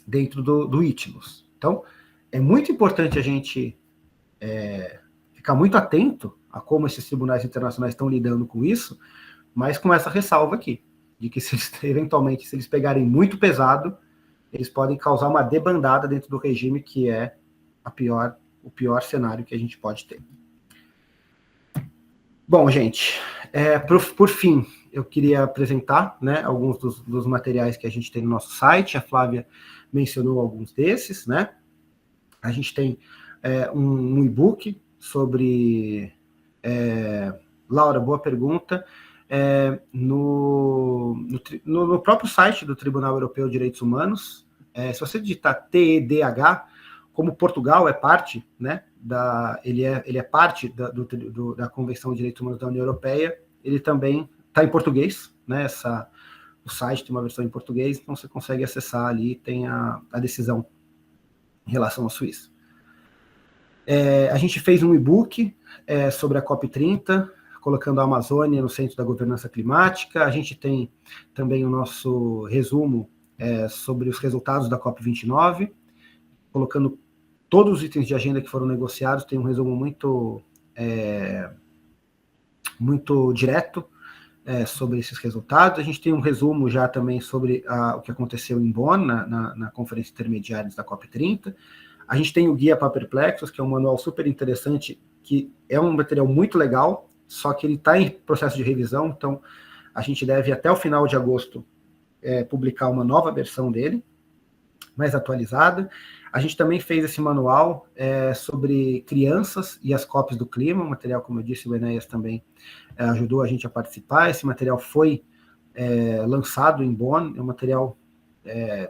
A: dentro do ITNOS. Então, é muito importante a gente ficar muito atento a como esses tribunais internacionais estão lidando com isso, mas com essa ressalva aqui, de que eventualmente, se eles pegarem muito pesado, eles podem causar uma debandada dentro do regime, que é o pior cenário que a gente pode ter. Bom, gente, por fim, eu queria apresentar, né, alguns dos materiais que a gente tem no nosso site. A Flávia mencionou alguns desses, né? A gente tem um e-book sobre... Laura, boa pergunta. No próprio site do Tribunal Europeu de Direitos Humanos, se você digitar TEDH, como Portugal é parte, né, ele é parte da Convenção de Direitos Humanos da União Europeia, ele também está em português, né, o site tem uma versão em português, então você consegue acessar ali, tem a decisão em relação à Suíça. A gente fez um e-book sobre a COP30, colocando a Amazônia no centro da governança climática. A gente tem também o nosso resumo sobre os resultados da COP29, colocando todos os itens de agenda que foram negociados. Tem um resumo muito direto sobre esses resultados. A gente tem um resumo já também sobre o que aconteceu em Bonn, na Conferência Intermediária da COP30. A gente tem o Guia para Perplexos, que é um manual super interessante, que é um material muito legal, só que ele está em processo de revisão, então a gente deve, até o final de agosto, publicar uma nova versão dele, mais atualizada. A gente também fez esse manual sobre crianças e as COPs do clima, um material, como eu disse, o Enéas também ajudou a gente a participar. Esse material foi lançado em Bonn, é um material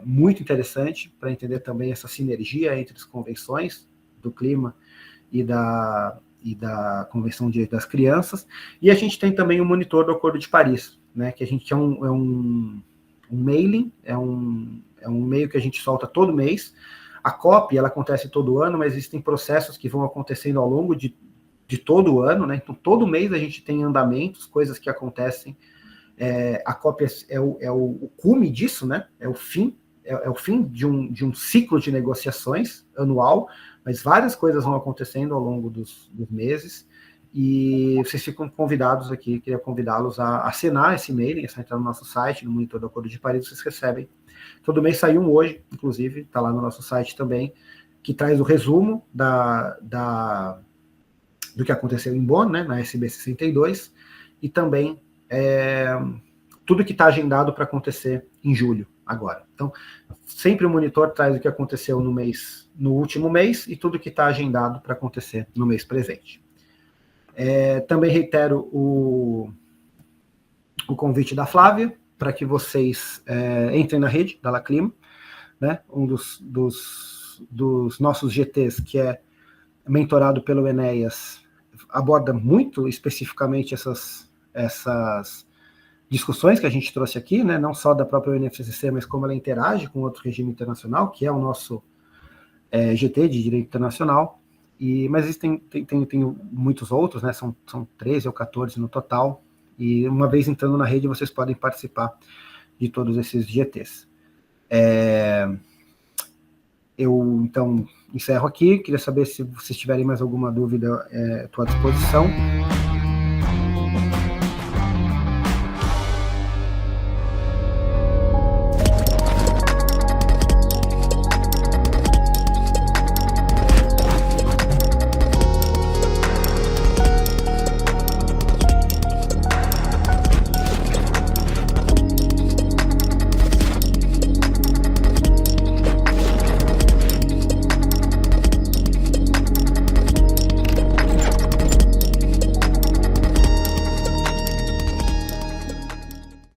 A: muito interessante para entender também essa sinergia entre as convenções do clima e da Convenção de Direitos das Crianças. E a gente tem também o monitor do Acordo de Paris, né, que a gente é um mailing, é um e-mail que a gente solta todo mês. A COP, ela acontece todo ano, mas existem processos que vão acontecendo ao longo de todo o ano, né? Então, todo mês a gente tem andamentos, coisas que acontecem. A COP é o cume disso, né? É o fim de um ciclo de negociações anual, mas várias coisas vão acontecendo ao longo dos meses, e vocês ficam convidados aqui, queria convidá-los a assinar esse e-mail, é só entrar no nosso site, no Monitor do Acordo de Paris, vocês recebem. Todo mês saiu um hoje, inclusive, está lá no nosso site também, que traz o resumo do que aconteceu em Bonn, né, na SB 62, e também tudo que está agendado para acontecer em julho, agora. Então, sempre o monitor traz o que aconteceu no último mês e tudo que está agendado para acontecer no mês presente. Também reitero o convite da Flávia, para que vocês entrem na rede da La Clima, né? Um dos nossos GTs, que é mentorado pelo Enéas, aborda muito especificamente essas discussões que a gente trouxe aqui, né? Não só da própria UNFCCC, mas como ela interage com outro regime internacional, que é o nosso GT de Direito Internacional. Mas existem tem muitos outros, né? São 13 ou 14 no total, e uma vez entrando na rede, vocês podem participar de todos esses GTs. Eu, então, encerro aqui. Queria saber se vocês tiverem mais alguma dúvida, estou à disposição.